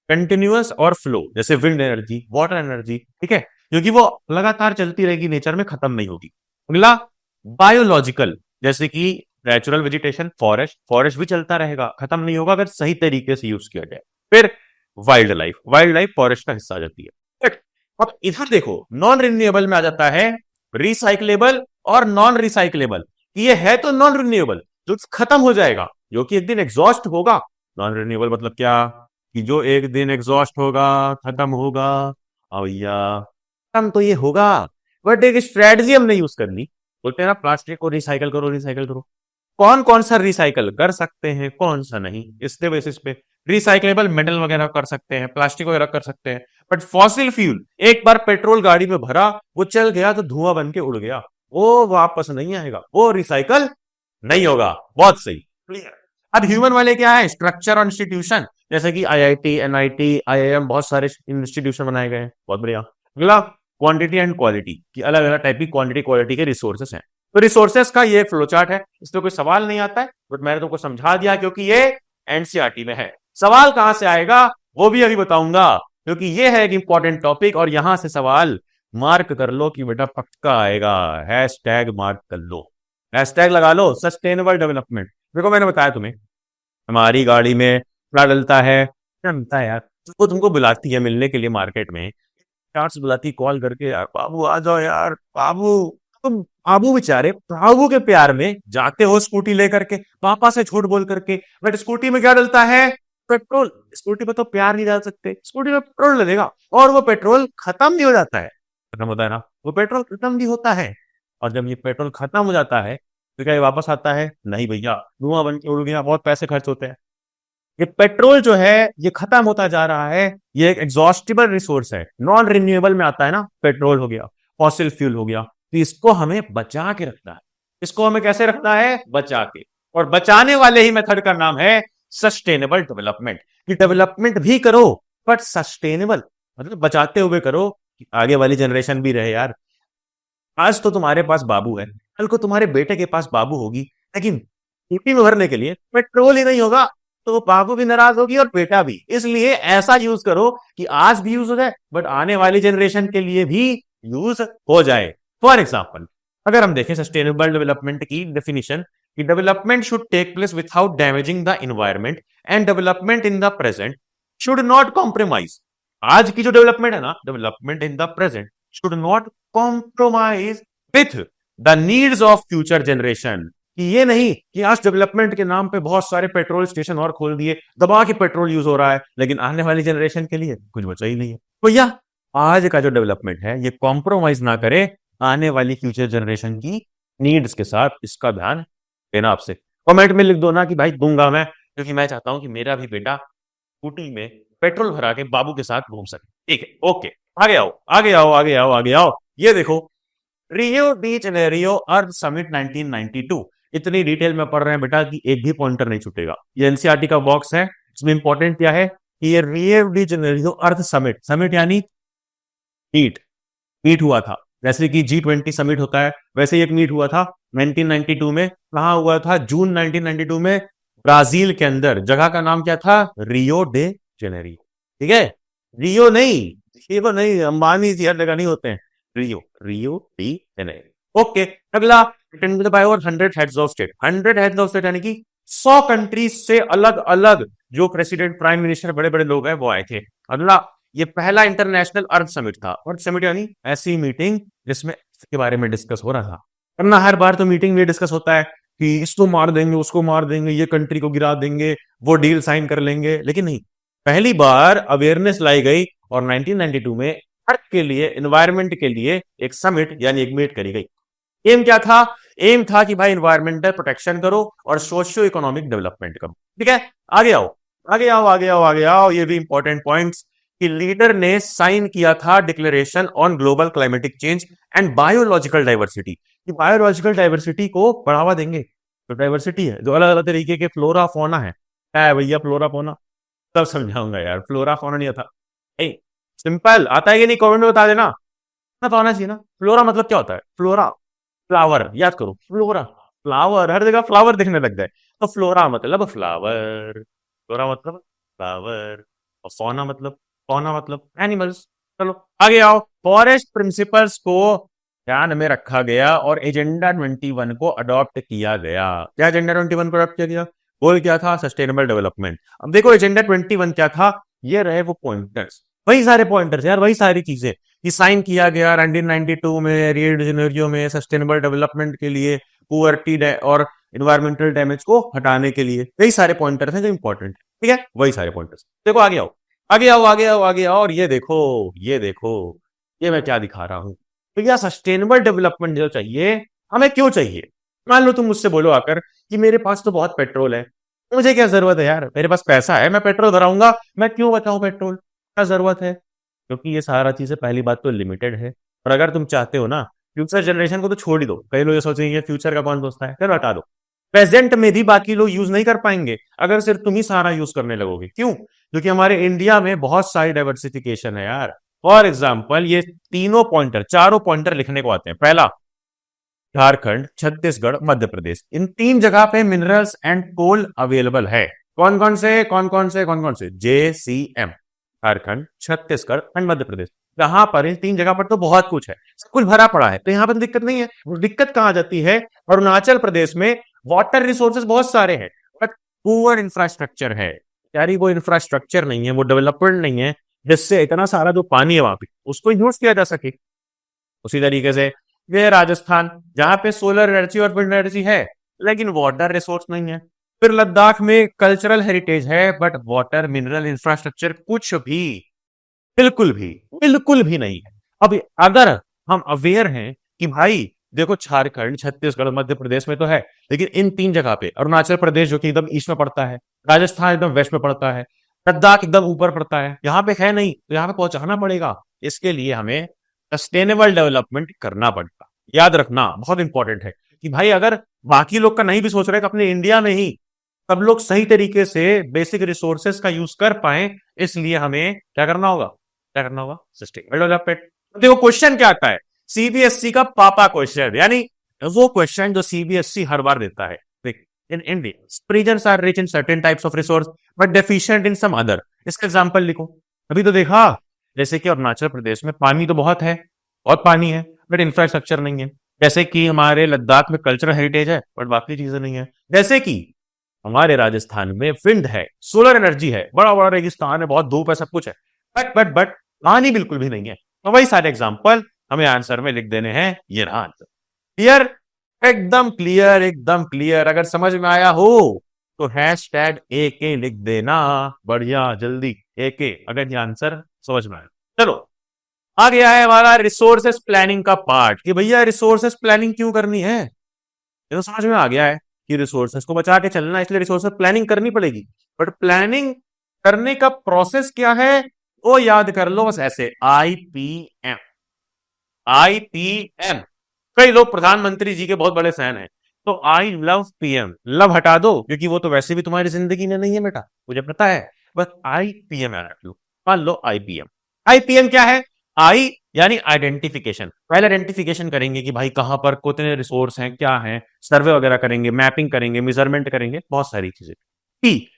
कंटिन्यूअस और फ्लो, जैसे विंड एनर्जी, वाटर एनर्जी, ठीक है, क्योंकि वो लगातार चलती रहेगी, नेचर में खत्म नहीं होगी। अगला बायोलॉजिकल, जैसे कि नेचुरल वेजिटेशन, फॉरेस्ट, फॉरेस्ट भी चलता रहेगा, खत्म नहीं होगा अगर सही तरीके से यूज किया जाए। फिर wild life, wild life forest का हिस्सा आ जाती है। अब इधर देखो नॉन रिन्यूएबल में आ जाता है रिसाइकलेबल और नॉन रिसाइकलेबल। ये है तो नॉन रिन्यूएबल, जो खत्म हो जाएगा, जो कि एक दिन एग्जॉस्ट होगा। नॉन रिन्यूएबल मतलब क्या, कि जो एक दिन एग्जॉस्ट होगा, खत्म होगा, और या खत्म तो ये होगा बट एक स्ट्रेटजी हमने यूज कर ली। बोलते हैं ना प्लास्टिक को रिसाइकल करो, रिसाइकल करो। कौन कौन सा रिसाइकल कर सकते हैं, कौन सा नहीं, इसके बेसिस पे रिसाइकलेबल मेटल वगैरह कर सकते हैं, प्लास्टिक वगैरह कर सकते हैं। बट फॉसिल फ्यूल, एक बार पेट्रोल गाड़ी में भरा, वो चल गया तो धुआं बन के उड़ गया, वो वापस नहीं आएगा, वो रिसाइकल नहीं होगा। बहुत सही, क्लियर। अब ह्यूमन वाले क्या है, स्ट्रक्चर और इंस्टीट्यूशन, जैसे कि आईआईटी, एनआईटी, आईआईएम, बहुत सारे इंस्टीट्यूशन बनाए गए हैं, बहुत बढ़िया। अगला क्वांटिटी एंड क्वालिटी की अलग अलग टाइप की क्वांटिटी क्वालिटी के रिसोर्सेस हैं। तो रिसोर्सेस का ये फ्लो चार्ट है, इसमें कोई सवाल नहीं आता है, बट मैंने तुमको समझा दिया क्योंकि ये एनसीईआरटी में है। सवाल कहां से आएगा वो भी अभी बताऊंगा, क्योंकि ये है एक इंपॉर्टेंट टॉपिक और यहां से सवाल मार्क कर लो कि बेटा पक्का आएगा। हैशटैग मार्क कर लो, हैशटैग लगा लो, सस्टेनेबल डेवलपमेंट। देखो मैंने बताया तुम्हें, हमारी गाड़ी में क्या डलता है, क्या मिलता है यार, वो तुमको बुलाती है मिलने के लिए मार्केट में, यार से बुलाती कॉल करके, यार बाबू आ जाओ यार बाबू। तुम बाबू बेचारे बाबू के प्यार में जाते हो स्कूटी लेकर के, पापा से झूठ बोल करके, बट स्कूटी में क्या डलता है, पेट्रोल। स्कूटी पे तो प्यार नहीं डाल सकते, स्कूटी में पेट्रोल डलेगा और वो पेट्रोल खत्म भी हो जाता है, खत्म होता है ना, वो पेट्रोल खत्म भी होता है। और जब ये पेट्रोल खत्म हो जाता है तो क्या ये वापस आता है, नहीं भैया, धुआं बन के उड़ गया, बहुत पैसे खर्च होते हैं। ये पेट्रोल जो है ये खत्म होता जा रहा है, ये एक एग्जॉस्टिबल रिसोर्स है, नॉन रिन्यूएबल में आता है ना, पेट्रोल हो गया, फॉसिल फ्यूल हो गया, तो इसको हमें बचा के रखना है। इसको हमें कैसे रखना है, बचा के। और बचाने वाले ही मेथड का नाम है सस्टेनेबल डेवलपमेंट। कि डेवलपमेंट भी करो बट सस्टेनेबल, मतलब बचाते हुए करो कि आगे वाली जनरेशन भी रहे यार। आज तो तुम्हारे पास बाबू है, कल को तुम्हारे बेटे के पास बाबू होगी, लेकिन स्कूटी में भरने के लिए पेट्रोल ही नहीं होगा, तो वो बाबू भी नाराज होगी और बेटा भी। इसलिए ऐसा यूज करो कि आज भी यूज हो जाए बट आने वाली जनरेशन के लिए भी यूज हो जाए। फॉर एग्जाम्पल, अगर हम देखें सस्टेनेबल डेवलपमेंट की डेफिनेशन, कि development should take place without damaging the environment and development in the present should not compromise. आज की जो डेवलपमेंट है ना, development in the present should not compromise with the needs of future generation. कि ये नहीं कि आज डेवलपमेंट के नाम पे बहुत सारे पेट्रोल स्टेशन और खोल दिए, दबा के पेट्रोल यूज हो रहा है, लेकिन आने वाली जनरेशन के लिए कुछ बचा ही नहीं है। तो यह आज का जो डेवलपमेंट है ये कॉम्प्रोमाइज ना करे आने वाली फ्यूचर जनरेशन की नीड्स के साथ, इसका ध्यान देना। आपसे कमेंट में लिख दो ना कि भाई दूंगा मैं, क्योंकि मैं चाहता हूं कि मेरा भी बेटा स्कूटी में पेट्रोल भरा के बाबू के साथ घूम सके। ठीक है, ओके, आगे आओ आगे आओ आगे आओ आगे आओ। ये देखो, रियो डी जेनेरियो अर्थ समिट 1992। इतनी डिटेल में पढ़ रहे हैं बेटा कि एक भी पॉइंटर नहीं छूटेगा। ये एनसीईआरटी का बॉक्स है, इसमें इंपॉर्टेंट क्या है कि ये रियो डी जेनेरियो अर्थ समिट, समिट यानी मीट, मीट हुआ था। जैसे कि G20 समिट होता है वैसे ही एक मीट हुआ था 1992 में। कहां हुआ था, जून 1992 में, ब्राजील के अंदर। जगह का नाम क्या था, रियो डे जेनेरियो। ठीक है, रियो नहीं, रियो नहीं, अंबानी जी हर जगह नहीं होते हैं, रियो, रियो डी जेनेरियो। ओके, अगला, attended by over 100 heads of state. 100 heads of state यानी कि 100 कंट्रीज से अलग अलग जो प्रेसिडेंट, प्राइम मिनिस्टर, बड़े बड़े लोग हैं वो आए थे। अगला, ये पहला इंटरनेशनल अर्थ समिट था। अर्थ समिट यानी ऐसी मीटिंग जिसमें इसके बारे में डिस्कस हो रहा था। वरना हर बार तो मीटिंग में डिस्कस होता है कि इसको मार देंगे, उसको मार देंगे, ये कंट्री को गिरा देंगे, वो डील साइन कर लेंगे, लेकिन नहीं, पहली बार अवेयरनेस लाई गई और 1992 में अर्थ के लिए, एनवायरमेंट के लिए एक समिट यानी एक मीट करी गई। एम क्या था, एम था कि भाई एनवायरमेंटल प्रोटेक्शन करो और सोशियो इकोनॉमिक डेवलपमेंट करो। ठीक है, आगे आओ आगे आओ आगे आओ आगे आओ। ये भी इंपॉर्टेंट पॉइंट्स कि लीडर ने साइन किया था declaration on global climatic change and biological diversity. कि बायोलॉजिकल डाइवर्सिटी को बढ़ावा देंगे। तो डाइवर्सिटी है, जो अलग अलग तरीके के फ्लोरा फोना है भैया, फ्लोरा फोना तब समझाऊंगा यार, फ्लोरा फोना नहीं आता। सिंपल आता है कि नहीं, कमेंट में बता देना, ना तो आना चाहिए ना। फ्लोरा मतलब क्या होता है, फ्लोरा फ्लावर, याद करो, फ्लोरा फ्लावर, हर जगह फ्लावर दिखने लग जाए, तो फ्लोरा मतलब फ्लावर, फ्लोरा मतलब फ्लावर, और फौना मतलब एनिमल्स। चलो आगे आओ। फॉरेस्ट प्रिंसिपल्स को ध्यान में रखा गया और एजेंडा 21 को अडॉप्ट किया गया। क्या एजेंडा 21 को अडॉप्ट किया गया, गोल क्या था, सस्टेनेबल डेवलपमेंट। अब देखो एजेंडा 21 क्या था, ये रहे वो पॉइंटर्स, वही सारे पॉइंटर्स यार, वही सारी चीजें। ये साइन किया गया 1992 में रियो डी जेनेरियो में, सस्टेनेबल डेवलपमेंट के लिए, पुअर्टी और इन्वायरमेंटल डैमेज को हटाने के लिए, यही सारे पॉइंटर्स हैं जो इंपॉर्टेंट है। ठीक है, वही सारे पॉइंटर्स। देखो आगे आओ आगे आओ आगे आओ आगे आओ। और ये देखो, ये देखो, ये मैं क्या दिखा रहा हूं, तो यह सस्टेनेबल डेवलपमेंट जो चाहिए, हमें क्यों चाहिए? मान लो तुम मुझसे बोलो आकर कि मेरे पास तो बहुत पेट्रोल है, मुझे क्या जरूरत है यार, मेरे पास पैसा है, मैं पेट्रोल भराऊंगा, मैं क्यों बचाऊं पेट्रोल, क्या जरूरत है? क्योंकि ये सारा चीजें पहली बात तो लिमिटेड है, और अगर तुम चाहते हो ना फ्यूचर जनरेशन को तो छोड़ ही दो, कई लोग ये सोचेंगे फ्यूचर का कौन सोचता है, फिर हटा दो। प्रेजेंट में भी बाकी लोग यूज नहीं कर पाएंगे अगर सिर्फ तुम ही सारा यूज करने लगोगे। क्यों? क्योंकि हमारे इंडिया में बहुत सारी डाइवर्सिफिकेशन है यार। फॉर एग्जाम्पल ये तीनों पॉइंटर, चारों पॉइंटर लिखने को आते हैं। पहला, झारखंड, छत्तीसगढ़, मध्य प्रदेश, इन तीन जगह पे मिनरल्स एंड कोल अवेलेबल है। कौन कौन से? JCM, Jharkhand, Chhattisgarh and Madhya Pradesh. यहाँ पर इन तीन जगह पर तो बहुत कुछ है, सब कुछ भरा पड़ा है, तो यहाँ पर दिक्कत नहीं है। वो दिक्कत कहाँ आ जाती है? अरुणाचल प्रदेश में वाटर रिसोर्सेज बहुत सारे हैं, बट पुअर इंफ्रास्ट्रक्चर है। यारी वो इंफ्रास्ट्रक्चर नहीं है, वो डेवलपमेंट नहीं है, जिससे इतना सारा जो पानी है वहां पे उसको यूज किया जा सके। उसी तरीके से ये राजस्थान, जहां पे सोलर एनर्जी और विंड एनर्जी है, लेकिन वाटर रिसोर्स नहीं है। फिर लद्दाख में कल्चरल हेरिटेज है, बट वाटर मिनरल इंफ्रास्ट्रक्चर कुछ भी, बिल्कुल भी नहीं है। अब अगर हम अवेयर हैं कि भाई देखो झारखंड, छत्तीसगढ़, मध्य प्रदेश में तो है, लेकिन इन तीन जगह पे, अरुणाचल प्रदेश जो कि एकदम ईस्ट में पड़ता है, राजस्थान एकदम वेस्ट में पड़ता है, लद्दाख एकदम ऊपर पड़ता है, यहाँ पे है नहीं, तो यहाँ पे पहुंचाना पड़ेगा। इसके लिए हमें सस्टेनेबल डेवलपमेंट करना पड़ता। याद रखना बहुत इंपॉर्टेंट है कि भाई अगर बाकी लोग का नहीं भी सोच रहे तो अपने इंडिया में ही सब लोग सही तरीके से बेसिक रिसोर्सेज का यूज कर पाए, इसलिए हमें क्या करना होगा? Sustainable development. देखो क्वेश्चन क्या आता है, सीबीएसई का पापा क्वेश्चन, यानी वो क्वेश्चन जो सीबीएसई हर बार देता है। देख, in India regions are rich in certain types of resource but deficient in some other. इसका एग्जांपल लिखो। अभी तो देखा, जैसे कि अरुणाचल प्रदेश में पानी तो बहुत है, बहुत पानी है, बट इंफ्रास्ट्रक्चर नहीं है। जैसे कि हमारे लद्दाख में कल्चरल हेरिटेज है, बट बाकी चीजें नहीं है। जैसे कि हमारे राजस्थान में विंड है, सोलर एनर्जी है, बड़ा बड़ा रेगिस्तान है, बहुत धूप है, सब कुछ है, बट पानी बिल्कुल भी नहीं है। तो वही सारे एग्जाम्पल हमें आंसर में लिख देने हैं। ये रहा आंसर। क्लियर? एकदम क्लियर। अगर समझ में आया हो तो हैशटैग AK लिख देना, बढ़िया, जल्दी AK, अगर ये आंसर समझ में आया। चलो, आ गया है हमारा रिसोर्सेस प्लानिंग का पार्ट कि भैया रिसोर्सेस प्लानिंग क्यों करनी है। ये तो समझ में आ गया है कि रिसोर्सेस को बचा के चलना, इसलिए रिसोर्सेस प्लानिंग करनी पड़ेगी। बट प्लानिंग करने का प्रोसेस क्या है वो याद कर लो बस ऐसे, IPM। कई लोग प्रधानमंत्री जी के बहुत बड़े फैन हैं, तो आई लव PM, लव हटा दो क्योंकि वो तो वैसे भी तुम्हारी जिंदगी में नहीं है बेटा, मुझे पता है, बस IPM याद रख लो। मान लो IPM क्या है? आई यानी आइडेंटिफिकेशन। पहले आइडेंटिफिकेशन करेंगे कि भाई कहां पर कितने रिसोर्स हैं, क्या हैं, सर्वे वगैरह करेंगे, मैपिंग करेंगे, मेजरमेंट करेंगे, बहुत सारी चीजें।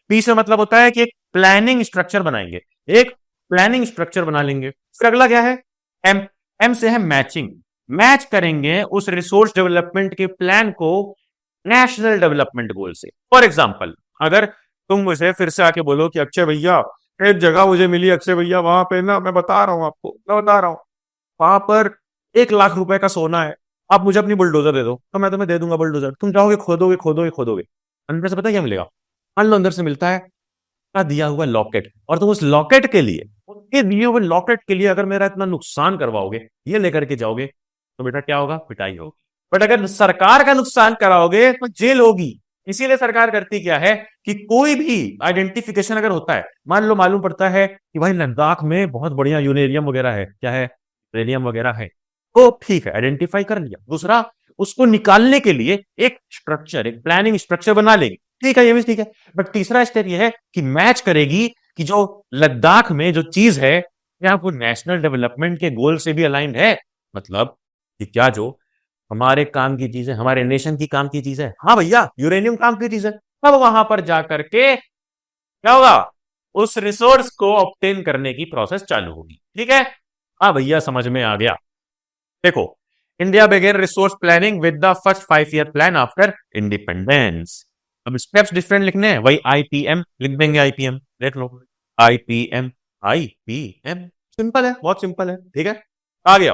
पी से मतलब होता है कि एक प्लानिंग स्ट्रक्चर बनाएंगे, एक प्लानिंग स्ट्रक्चर बना लेंगे। फिर अगला क्या है? एम से है मैचिंग। मैच करेंगे उस रिसोर्स डेवलपमेंट के प्लान को नेशनल डेवलपमेंट गोल से। फॉर एग्जाम्पल, अगर तुम मुझे फिर से आके बोलो कि अक्षय भैया एक जगह मुझे मिली, अक्षय भैया वहां पे ना, मैं बता रहा हूं आपको, वहां पर 1 लाख रुपए का सोना है, आप मुझे अपनी बुलडोजर दे दो, तो मैं तुम्हें दे दूंगा बुलडोजर। तुम जाओगे, खोदोगे, अंदर से पता क्या मिलेगा? मान लो अंदर से मिलता है का दिया हुआ लॉकेट, और तुम उस लॉकेट के लिए, उसके दिए हुए लॉकेट के लिए अगर मेरा इतना नुकसान करवाओगे, ये लेकर के जाओगे, तो बेटा क्या होगा? पिटाई होगी। बट अगर सरकार का नुकसान कराओगे तो जेल होगी। इसीलिए सरकार करती क्या है कि कोई भी आइडेंटिफिकेशन अगर होता है, मान लो मालूम पड़ता है कि भाई लद्दाख में बहुत बढ़िया यूरेनियम वगैरह है, क्या है? यूरेनियम वगैरह है, तो ठीक है, आइडेंटिफाई कर लिया। दूसरा, उसको निकालने के लिए एक स्ट्रक्चर, एक प्लानिंग स्ट्रक्चर बना लेगी, ठीक है, ये भी ठीक है। बट तीसरा स्टेप ये है कि मैच करेगी कि जो लद्दाख में जो चीज है क्या वो नेशनल डेवलपमेंट के गोल से भी अलाइंड है, मतलब कि क्या जो हमारे काम की चीज है, हमारे नेशन की काम की चीज है, हाँ भैया यूरेनियम काम की चीज है, अब वहां पर जाकर के क्या होगा? उस रिसोर्स को ऑब्टेन करने की प्रोसेस चालू होगी। ठीक है, हाँ भैया समझ में आ गया। देखो, India began resource planning with the first 5 year plan after independence. अब स्टेप्स डिफरेंट लिखने हैं, वही IPM लिख देंगे, IPM देख लो, IPM सिंपल है, बहुत सिंपल है। ठीक है, आ गया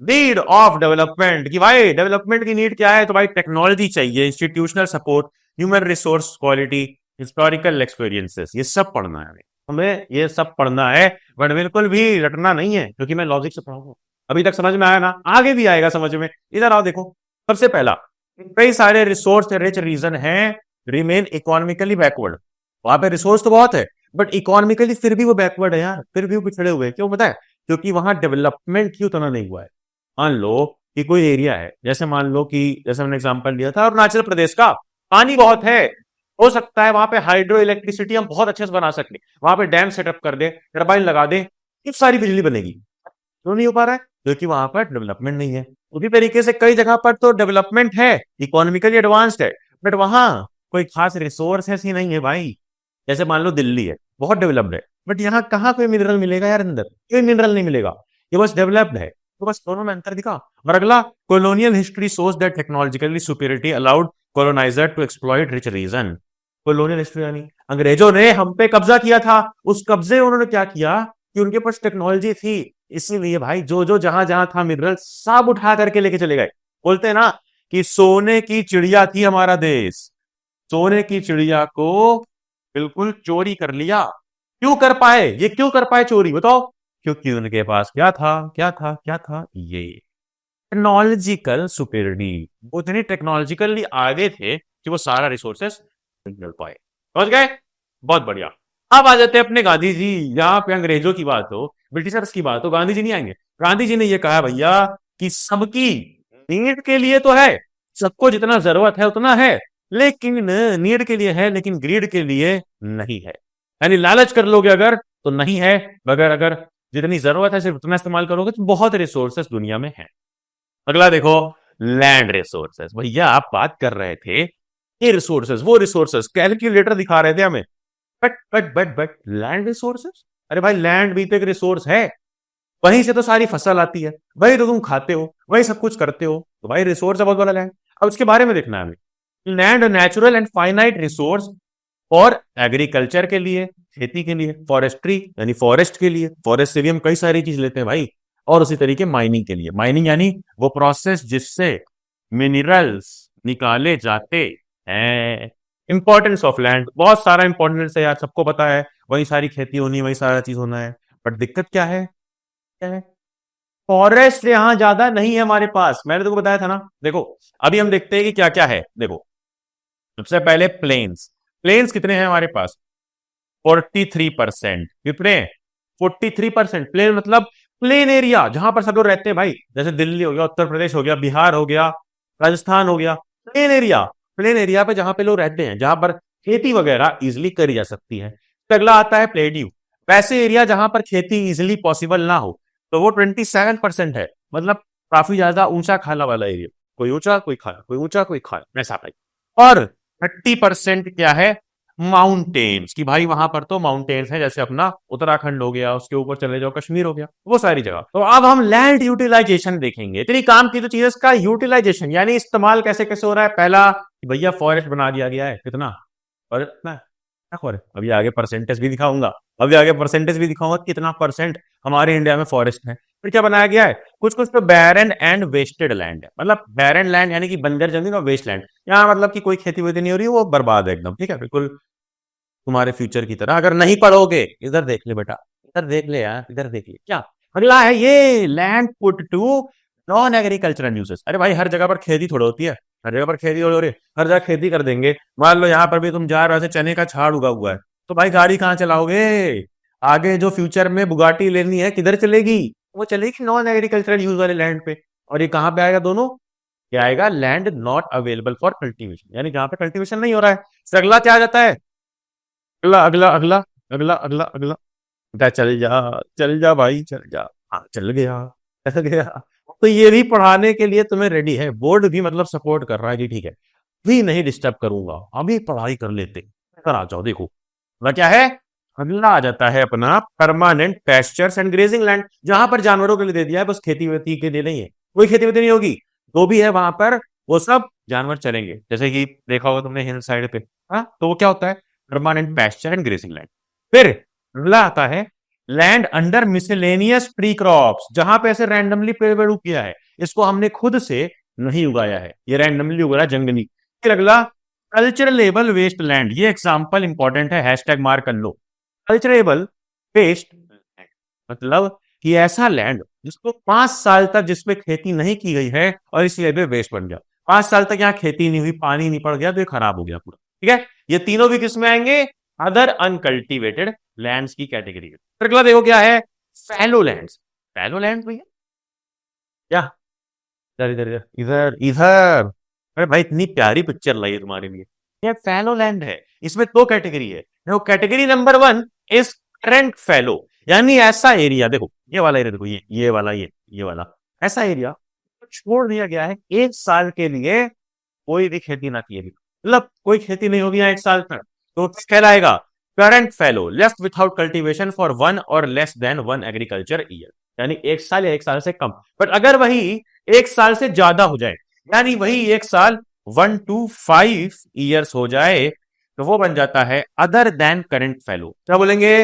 नीड ऑफ डेवलपमेंट कि भाई डेवलपमेंट की नीड क्या है? तो भाई टेक्नोलॉजी चाहिए, institutional support, human resource quality, historical experiences, ये सब पढ़ना है हमें, ये सब पढ़ना है। बट बिल्कुल भी रटना नहीं है, क्योंकि मैं लॉजिक से पढ़ाऊंगा। अभी तक समझ में आया ना, आगे भी आएगा समझ में। इधर आओ देखो, सबसे पहला, कई सारे रिसोर्स रिच रीजन है रिमेन इकोनॉमिकली बैकवर्ड। वहां पे रिसोर्स तो बहुत है बट इकोनॉमिकली फिर भी वो बैकवर्ड है यार, फिर भी वो पिछड़े हुए हैं। क्यों पता है? क्योंकि वहां डेवलपमेंट ही उतना नहीं हुआ है। मान लो कि कोई एरिया है, जैसे मान लो कि जैसे मैंने एग्जांपल लिया था अरुणाचल प्रदेश का, पानी बहुत है, हो सकता है वहां पे हाइड्रो इलेक्ट्रिसिटी हम बहुत अच्छे से बना सकते, वहां पे डैम सेटअप कर दे, टर्बाइन लगा दे, ये सारी बिजली बनेगी। क्यों नहीं हो पा रहा है? क्योंकि वहां पर डेवलपमेंट नहीं है। उसी तरीके से कई जगह पर तो डेवलपमेंट है, इकोनॉमिकली एडवांस्ड है, बट वहां कोई खास रिसोर्सेस ही नहीं है भाई। जैसे मान लो दिल्ली है, बहुत डेवलप्ड है, बट यहाँ कहाँ कोई मिनरल मिलेगा यार? अंदर कोई मिनरल नहीं मिलेगा, ये बस डेवलप्ड है। तो बस दोनों में अंतर दिखा। और अगला, colonial history shows that technologically superiority allowed colonizer to exploit rich region। colonial history यानी अंग्रेजों ने हम पे कब्जा किया था, उस कब्जे उन्होंने क्या किया कि उनके पास टेक्नोलॉजी थी, इसीलिए भाई जो जो जहां जहां था मिनरल सब उठा करके लेके चले गए। बोलते हैं ना कि सोने की चिड़िया थी हमारा देश, सोने की चिड़िया को बिल्कुल चोरी कर लिया। क्यों कर पाए? ये क्यों कर पाए चोरी, बताओ? क्योंकि उनके पास क्या था, क्या था, क्या था? ये टेक्नोलॉजिकल सुपेरिटी। वो इतने टेक्नोलॉजिकली आगे थे कि वो सारा रिसोर्सेस मिल पाए। समझ गए? बहुत बढ़िया। अब आ जाते हैं अपने गांधी जी। यहाँ पे अंग्रेजों की बात हो, ब्रिटिशर्स की बात हो, गांधी जी नहीं आएंगे। गांधी जी ने ये कहा भैया कि सबकी नीड के लिए तो है, सबको जितना जरूरत है उतना है, लेकिन नीड के लिए है लेकिन ग्रीड के लिए नहीं है। यानी लालच कर लोगे अगर तो नहीं है, मगर अगर जितनी जरूरत है सिर्फ उतना इस्तेमाल करोगे तो बहुत रिसोर्सेस दुनिया में है। अगला देखो, लैंड रिसोर्सेस। भैया आप बात कर रहे थे ये रिसोर्सेस वो रिसोर्सेस, कैलकुलेटर दिखा रहे थे हमें, बट लैंड रिसोर्सेस, अरे भाई लैंड भी तो एक रिसोर्स है, वहीं से तो सारी फसल आती है, वही तो तुम खाते हो, वही सब कुछ करते हो, तो भाई रिसोर्स है बहुत बड़ा लैंड। अब उसके बारे में देखना है हमें। Land natural and finite resource और एग्रीकल्चर के लिए, खेती के लिए, फॉरेस्ट्री यानी फॉरेस्ट के लिए, फॉरेस्ट से भी हम कई सारी चीज लेते हैं भाई, और उसी तरीके माइनिंग के लिए, माइनिंग यानी वो प्रोसेस जिससे मिनरल्स निकाले जाते हैं। इंपॉर्टेंस ऑफ लैंड, बहुत सारा इंपॉर्टेंस है यार, सबको पता है, वही सारी खेती होनी है, वही सारा चीज होना है, बट दिक्कत क्या है? क्या है? फॉरेस्ट यहां ज्यादा नहीं है हमारे पास, मैंने तुमको बताया था ना। देखो अभी हम देखते हैं कि क्या क्या है। देखो सबसे पहले प्लेन्स, प्लेन्स कितने हैं हमारे पास? 43%। कितने? 43%। प्लेन मतलब प्लेन एरिया जहां पर सब लोग रहते हैं भाई, जैसे दिल्ली हो गया, उत्तर प्रदेश हो गया, बिहार हो गया, राजस्थान हो गया, प्लेन एरिया। प्लेन एरिया पे जहां पे लोग रहते हैं, जहां पर खेती वगैरह इजिली करी जा सकती है। तो अगला आता है प्लेड्यू, वैसे एरिया जहां पर खेती इजिली पॉसिबल ना हो, तो वो 27% है, मतलब काफी ज्यादा ऊंचा खाला वाला एरिया, कोई ऊंचा कोई खाला, कोई ऊंचा कोई खाला, ऐसा भाई। और 30% क्या है? माउंटेन्स, कि भाई वहां पर तो माउंटेन्स है, जैसे अपना उत्तराखंड हो गया, उसके ऊपर चले जाओ कश्मीर हो गया, वो सारी जगह। तो अब हम लैंड यूटिलाइजेशन देखेंगे। इतनी काम की तो चीज, इसका यूटिलाइजेशन यानी इस्तेमाल कैसे कैसे हो रहा है। पहला, भैया फॉरेस्ट बना दिया गया है, कितना फॉरेस्ट, क्या फॉरेस्ट, अभी आगे परसेंटेज भी दिखाऊंगा, अभी आगे परसेंटेज भी दिखाऊंगा कितना परसेंट हमारे इंडिया में फॉरेस्ट है। फिर क्या बनाया गया है? कुछ कुछ तो बैरन एंड वेस्टेड लैंड है, मतलब बैरन लैंड यानी कि बंजर जमीन, और वेस्ट लैंड यहाँ मतलब कि कोई खेती वेती नहीं हो रही, वो बर्बाद है एकदम, ठीक है, बिल्कुल तुम्हारे फ्यूचर की तरह। अगर नहीं पढ़ोगे, इधर देख ले बेटा, इधर देख ले यार, इधर देख ले क्या। अगला है ये land put to non agricultural uses. अरे भाई हर जगह पर खेती थोड़ी होती है, हर जगह पर खेती थोड़ी हो रही है, हर जगह खेती कर देंगे। मान लो यहाँ पर भी तुम जा रहे हो, ऐसे चने का झाड़ उगा हुआ है, तो भाई गाड़ी कहाँ चलाओगे? आगे जो फ्यूचर में बुगाटी लेनी है किधर चलेगी? वो चलेगी नॉन एग्रीकल्चरल यूज वाले लैंड पे। और ये कहाँ पे आएगा दोनों? क्या आएगा? Land not available for cultivation, यानी जहां पे कल्टीवेशन नहीं हो रहा है। फिर अगला क्या आ जाता है? अगला अगला अगला अगला अगला अगला बेटा चल जा, चल जा भाई, चल जा। हाँ चल गया, चल गया। तो ये भी पढ़ाने के लिए तुम्हें रेडी है, बोर्ड भी मतलब सपोर्ट कर रहा है कि ठीक है, भी नहीं डिस्टर्ब करूंगा, अभी पढ़ाई कर लेते, इधर आ जाओ। देखो वह क्या है? अगला आ जाता है अपना permanent pastures and grazing land, जहां पर जानवरों के लिए दे दिया है, बस खेती वेती के लिए नहीं है, कोई खेती वेती नहीं होगी, जो भी है वहां पर वो सब जानवर चलेंगे। जैसे कि देखा होगा तुमने हिल साइड पे, हाँ, तो वो क्या होता है? Permanent pasture and grazing land. फिर अगला आता है land under miscellaneous tree crops, जहां पे ऐसे रैंडमली पेड़ वेड़ उग गया है, इसको हमने खुद से नहीं उगाया है, ये रैंडमली उग रहा है जंगली। फिर अगला कल्चरलेबल वेस्ट लैंड, ये एग्जांपल इंपॉर्टेंट है, हैशटैग मार्क कर लो। कल्चरेबल वेस्ट मतलब कि ऐसा लैंड जिसको 5 साल तक जिसपे खेती नहीं की गई है और इसलिए भी वेस्ट बन गया, 5 साल तक यहाँ खेती नहीं हुई, पानी नहीं पड़ गया, तो ये खराब हो गया पूरा। ठीक है, ये तीनों भी किस में आएंगे? अदर अनकल्टिवेटेड लैंड्स की कैटेगरी। फिर अगला देखो क्या है, फैलो लैंड्स। फैलो लैंड भैया क्या, इधर इधर इधर इधर इधर, अरे भाई इतनी प्यारी पिक्चर लाई है तुम्हारे लिए। ये फैलो लैंड है, इसमें दो कैटेगरी है। देखो category number 1 is current fallow, यानी ऐसा एरिया, देखो ये वाला एरिया, देखो ये वाला, ये वाला ऐसा एरिया छोड़ दिया गया है 1 साल के लिए, कोई भी खेती ना की, मतलब कोई खेती नहीं होगी यहाँ 1 साल तक, तो कहलाएगा current fallow, left without cultivation for 1 और लेस देन 1 एग्रीकल्चर ईयर, यानी 1 साल या 1 साल से कम। बट अगर वही 1 साल से ज्यादा हो जाए, यानी वही 1 साल 1 to 5 ईयर्स हो जाए, तो वो बन जाता है अदर देन करंट फैलो। क्या बोलेंगे?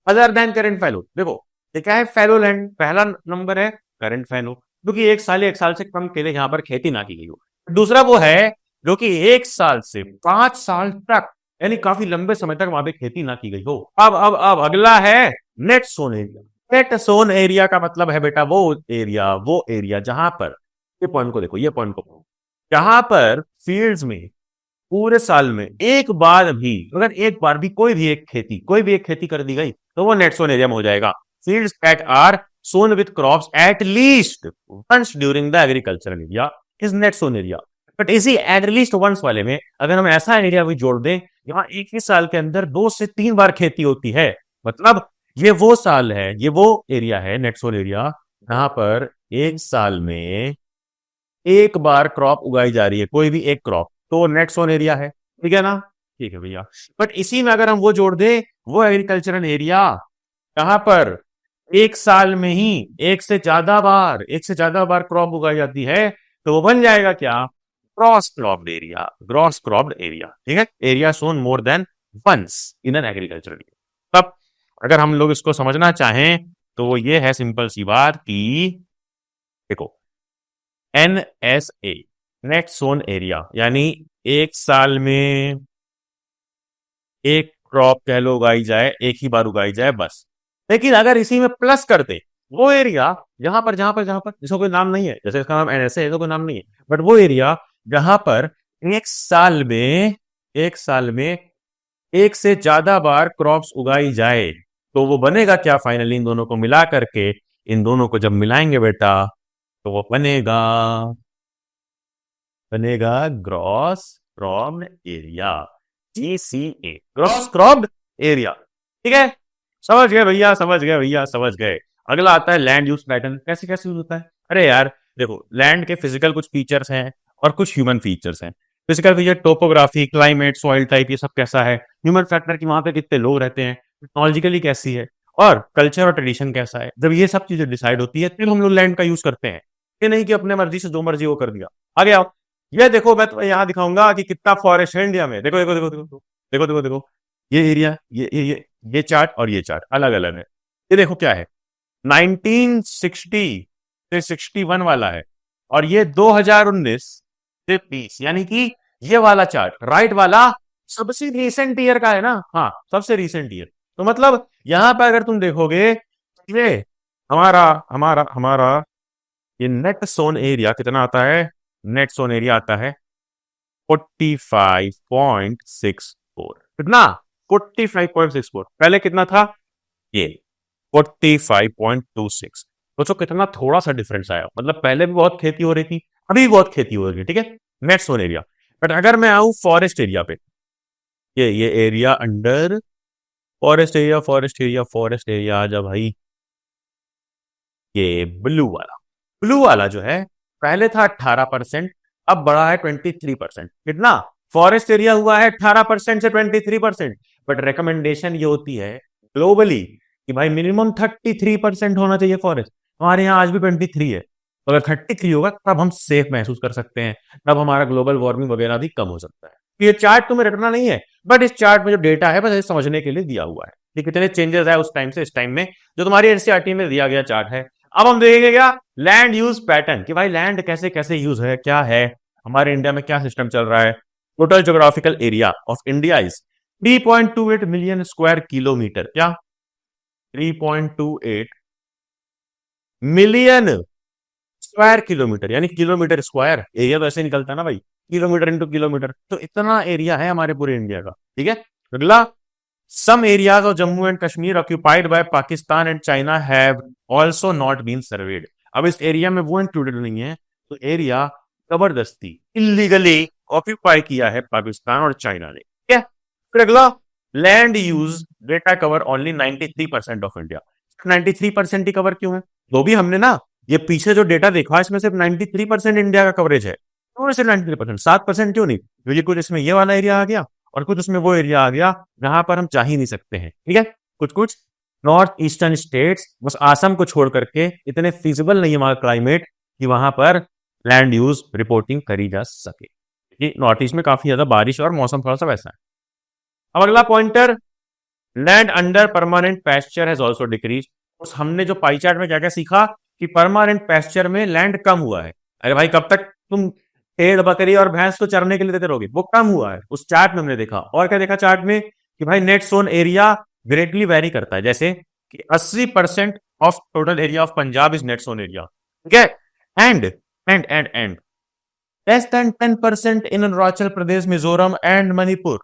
Other than current fallow. देखो ये क्या है, फैलो लैंड, पहला नंबर है करंट फैलो, क्योंकि 1 साल या 1 साल से कम के लिए यहां पर खेती ना की गई हो। दूसरा वो है जो कि 1 साल से 5 साल तक, यानी काफी लंबे समय तक वहां पे खेती ना की गई हो। अब अगला है net sown area. Net sown area का मतलब है बेटा वो एरिया जहां पर, ये पॉइंट को देखो, ये पॉइंट को, जहां पर फील्ड्स में पूरे साल में एक बार भी, अगर एक बार भी कोई भी एक खेती कर दी गई, तो वो नेट सोन एरिया में हो जाएगा। Fields that are sown with crops at least once during the agricultural area is net sown area. But इसी एट लीस्ट वंस वाले में अगर हम ऐसा एरिया भी जोड़ दें यहाँ एक ही साल के अंदर 2 से 3 बार खेती होती है, मतलब ये वो साल है, ये वो एरिया है नेट सोन एरिया जहां पर 1 साल में एक बार क्रॉप उगाई जा रही है, कोई भी एक क्रॉप, तो नेट सोन एरिया है। ठीक है ना? ठीक है भैया। बट इसी में अगर हम वो जोड़ दें, वो एग्रीकल्चरल एरिया कहां पर 1 साल में ही एक से ज्यादा बार क्रॉप उगाई जाती है, तो वो बन जाएगा क्या? Gross cropped area. ठीक है, area sown more than once in an agricultural area. तब अगर हम लोग इसको समझना चाहें तो वो ये है सिंपल सी बात कि देखो NSA नेट सोन एरिया, यानी 1 साल में एक क्रॉप कह लो उगाई जाए, एक ही बार उगाई जाए बस। लेकिन अगर इसी में प्लस करते, वो एरिया जहां पर जिसका कोई नाम नहीं है, जैसे इसका नाम NSA है तो कोई नाम नहीं है, बट वो एरिया जहां पर 1 साल में एक से ज्यादा बार क्रॉप्स उगाई जाए, तो वो बनेगा क्या? फाइनली इन दोनों को मिला करके, इन दोनों को जब मिलाएंगे बेटा, तो वो बनेगा gross cropped area, GCA, gross cropped area. ठीक है, समझ गए भैया, समझ गए। अगला आता है लैंड यूज पैटर्न। कैसे कैसे यूज होता है? अरे यार देखो, लैंड के फिजिकल कुछ फीचर्स हैं और कुछ ह्यूमन फीचर्स हैं। Physical feature topography, climate, soil type, ये सब कैसा है। ह्यूमन फैक्टर की वहां पे कितने लोग रहते हैं, टेक्नोलॉजिकली कैसी है, और कल्चर और ट्रेडिशन कैसा है। जब ये सब चीजें डिसाइड होती है तब हम लोग लैंड का यूज करते हैं, ये नहीं कि अपने मर्जी से जो मर्जी वो कर दिया। आगे आओ, ये देखो मैं तुम्हें यहाँ दिखाऊंगा कि कितना फॉरेस्ट है इंडिया में। देखो देखो देखो देखो देखो देखो देखो, ये एरिया, ये चार्ट और ये चार्ट अलग अलग है। ये देखो क्या है, 1960 से 61 वाला है, और ये 2019 से 20, यानी कि ये वाला चार्ट राइट वाला सबसे रिसेंट ईयर का है ना। हाँ, सबसे रिसेंट ईयर। तो मतलब यहां पर अगर तुम देखोगे, ये हमारा हमारा हमारा ये नेट सोन एरिया कितना आता है? नेट सोन एरिया आता है 45.64। कितना? 45.64। पहले कितना था? ये 45.26। सोचो कितना थोड़ा सा डिफरेंस आया। मतलब पहले भी बहुत खेती हो रही थी, अभी भी बहुत खेती हो रही है। ठीक है, नेट सोन एरिया। बट अगर मैं आऊं फॉरेस्ट एरिया पे, ये एरिया अंडर फॉरेस्ट एरिया आ जा भाई। ये ब्लू वाला जो है, पहले था 18%, अब बढ़ा है 23%। कितना? फॉरेस्ट एरिया हुआ है 18% से 23%। बट रिकमेंडेशन ये होती है ग्लोबली कि भाई मिनिमम 33% होना चाहिए फॉरेस्ट। हमारे यहाँ आज भी 23 है, तो अगर 33 होगा तब हम सेफ महसूस कर सकते हैं, तब हमारा ग्लोबल वार्मिंग वगैरह भी कम हो सकता है। ये चार्ट तुम्हें रटना नहीं है, बट इस चार्ट में जो डेटा है बस समझने के लिए दिया हुआ है कि कितने चेंजेस है उस टाइम से इस टाइम में, जो तुम्हारी एनसीईआरटी में दिया गया चार्ट है। अब हम देखेंगे क्या? लैंड यूज पैटर्न, कि भाई लैंड कैसे कैसे यूज है, क्या है हमारे इंडिया में, क्या सिस्टम चल रहा है। Total geographical area of India is 3.28 million square kilometre. क्या? 3.28 मिलियन स्क्वायर किलोमीटर, यानी किलोमीटर स्क्वायर एरिया तो ऐसे निकलता है ना भाई, किलोमीटर इंटू किलोमीटर, तो इतना एरिया है हमारे पूरे इंडिया का। ठीक है, अगला, some areas of Jammu and Kashmir occupied by Pakistan and China have also not been surveyed. अब इस एरिया में वो इंक्लूडेड नहीं है, तो एरिया जबरदस्ती इलीगली ऑक्यूपाई किया है पाकिस्तान और चाइना ने। ठीक है, फिर अगला, land use data cover only 93% of India. 93% he cover क्यों है? तो भी हमने ना ये पीछे जो डेटा देखा इसमें सिर्फ 93% इंडिया का कवरेज है, क्यों सिर्फ 93%? 7% क्यों नहीं? क्योंकि कुछ इसमें ये वाला एरिया आ गया और कुछ उसमें वो एरिया आ गया जहां पर हम जा ही नहीं सकते हैं। ठीक है, कुछ कुछ नॉर्थ ईस्टर्न स्टेट्स, बस आसम को छोड़ करके इतने फिजिबल नहीं है हमारा क्लाइमेट कि वहां पर लैंड यूज रिपोर्टिंग करी जा सके। ये नॉर्थ ईस्ट में काफी ज्यादा बारिश और मौसम थोड़ा सा वैसा है। अब अगला pointer, land under permanent pasture has also decrease. उस हमने जो पाई चार्ट में क्या क्या सीखा कि परमानेंट पैस्चर में लैंड कम हुआ है। अरे भाई कब तक तुम भेड़ बकरी और भैंस को चरने के लिए देते रहोगे? वो कम हुआ है, उस चार्ट में हमने देखा। और क्या देखा चार्ट में कि भाई net sown area greatly very करता है, जैसे कि 80% of total area of Punjab is net sown area. ठीक है, and less than 10% in Arunachal Pradesh, Mizoram and Manipur.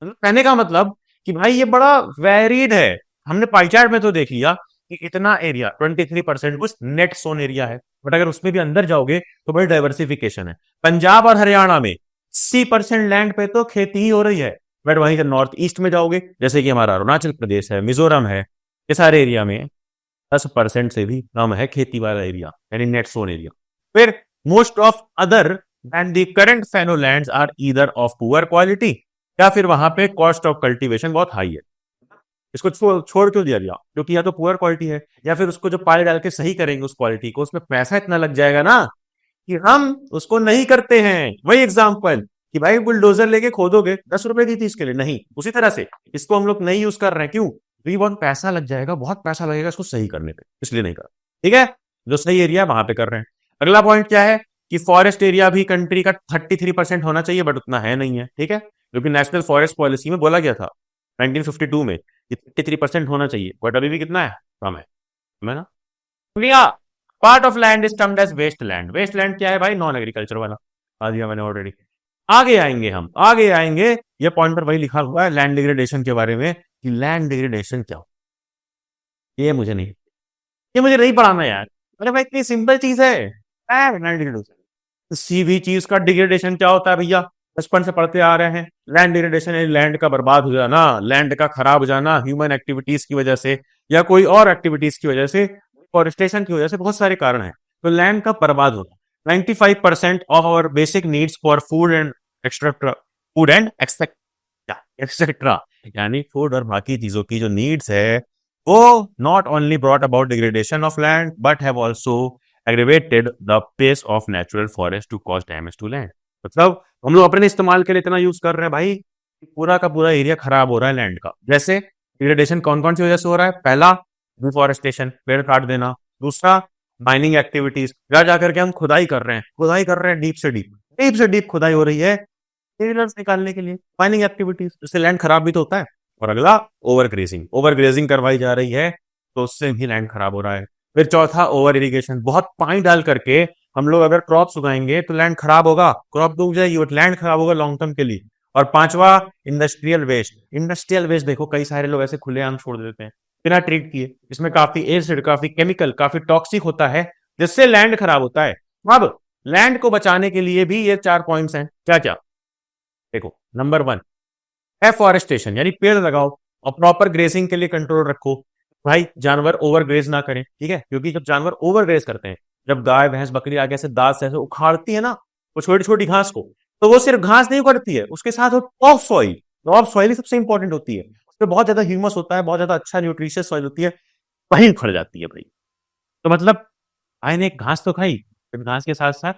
कहने का मतलब कि भाई ये बड़ा वेरिड है। हमने पाई चार्ट में तो देख लिया कि इतना एरिया 23% कुछ नेट सोन एरिया है, बट अगर उसमें भी अंदर जाओगे तो बड़ी डाइवर्सिफिकेशन है। पंजाब और हरियाणा में 80% लैंड पे तो खेती ही हो रही है, बट वहीं जब नॉर्थ ईस्ट में जाओगे, जैसे कि हमारा अरुणाचल प्रदेश है, मिजोरम है, ये सारे एरिया में 10% से भी कम है खेती वाला एरिया, यानी नेट सोन एरिया। फिर most of other and the current fallow lands are either of poor quality, या फिर वहां पे कॉस्ट ऑफ कल्टीवेशन बहुत हाई है। इसको छोड़ क्यों दिया गया? क्योंकि या तो पुअर क्वालिटी है, या फिर उसको जो पानी डाल के सही करेंगे उस क्वालिटी को, उसमें पैसा इतना लग जाएगा ना कि हम उसको नहीं करते हैं। वही एग्जाम्पल कि भाई बुलडोजर लेके खोदोगे 10 रुपए की थी इसके लिए, नहीं, उसी तरह से इसको हम लोग नहीं यूज कर रहे हैं। क्यों? क्योंकि बहुत पैसा लग जाएगा, बहुत पैसा लगेगा इसको सही करने पे, इसलिए नहीं कर। ठीक है, जो सही एरिया वहां पे कर रहे हैं। अगला पॉइंट क्या है कि फॉरेस्ट एरिया भी कंट्री का 33% होना चाहिए, बट उतना है नहीं है। ठीक है, क्योंकि नेशनल फॉरेस्ट पॉलिसी में बोला गया था 1952 में 53% होना चाहिए, बट अभी भी कितना है? कम है ना। Part of land is termed as waste land. Waste land क्या है भाई? नॉन एग्रीकल्चर वाला, आ दिया मैंने ऑलरेडी। आगे आएंगे हम, आगे आएंगे, ये पॉइंट पर वही लिखा हुआ है लैंड डिग्रेडेशन के बारे में कि लैंड डिग्रेडेशन क्या हो। ये मुझे नहीं पढ़ाना यार। अरे भाई इतनी सिंपल चीज है, लैंड डिग्रेडेशन। सीधी चीज का डिग्रेडेशन क्या होता है भैया? बचपन से पढ़ते आ रहे हैं। लैंड डिग्रेडेशन है लैंड का बर्बाद हो जाना, लैंड का खराब हो जाना ह्यूमन एक्टिविटीज की वजह से, या कोई और एक्टिविटीज की वजह से, फॉरेस्टेशन की वजह से, बहुत सारे कारण हैं। तो लैंड का बर्बाद होना। 95% of our basic needs for food and etcetera, food and etcetera, यानी फूड और बाकी चीजों की जो नीड्स है, वो not only brought about degradation of land but have also aggravated the pace of natural forest to cause damage to land. मतलब हम लोग अपने इस्तेमाल के लिए इतना यूज कर रहे हैं भाई, पूरा का पूरा एरिया खराब हो रहा है लैंड का। जैसे डिग्रेडेशन कौन कौन सी वजह से हो रहा है? पहला, डिफॉरेस्टेशन, पेड़ काट देना। दूसरा, माइनिंग एक्टिविटीज, जा जाकर के हम खुदाई कर रहे हैं डीप से डीप खुदाई हो रही है मिनरल्स निकालने के लिए, माइनिंग एक्टिविटीज, इससे लैंड खराब भी तो होता है। और अगला, ओवर ग्रेजिंग करवाई जा रही है, तो उससे भी लैंड खराब हो रहा है। फिर चौथा, ओवर इरिगेशन, बहुत पानी डाल करके हम लोग अगर क्रॉप्स उगाएंगे तो लैंड खराब होगा, क्रॉप तो उग जाएगी बट लैंड खराब होगा लॉन्ग टर्म के लिए। और पांचवा, इंडस्ट्रियल वेस्ट देखो कई सारे लोग ऐसे खुलेआम छोड़ देते हैं बिना ट्रीट किए। इसमें काफी एसिड, काफी केमिकल, काफी टॉक्सिक होता है, जिससे लैंड खराब होता है। अब लैंड को बचाने के लिए भी ये 4 पॉइंट्स हैं। क्या क्या? देखो, नंबर 1, एफॉरेस्टेशन, यानी पेड़ लगाओ और प्रॉपर ग्रेजिंग के लिए कंट्रोल रखो। भाई जानवर ओवर ग्रेज ना करें, ठीक है, क्योंकि जब जानवर ओवर ग्रेज करते हैं, जब गाय भैंस बकरी आगे से दांत से उखाड़ती है ना वो छोटी छोटी घास को, तो वो सिर्फ घास नहीं उखाड़ती है, उसके साथ वो टॉप सॉइल ही सबसे इंपॉर्टेंट होती है। उसमें बहुत ज्यादा ह्यूमस होता है, बहुत ज्यादा अच्छा न्यूट्रिशियस सॉइल होती है, वहीं उखड़ जाती है भाई। तो मतलब गाय ने घास तो खाई, फिर घास के साथ साथ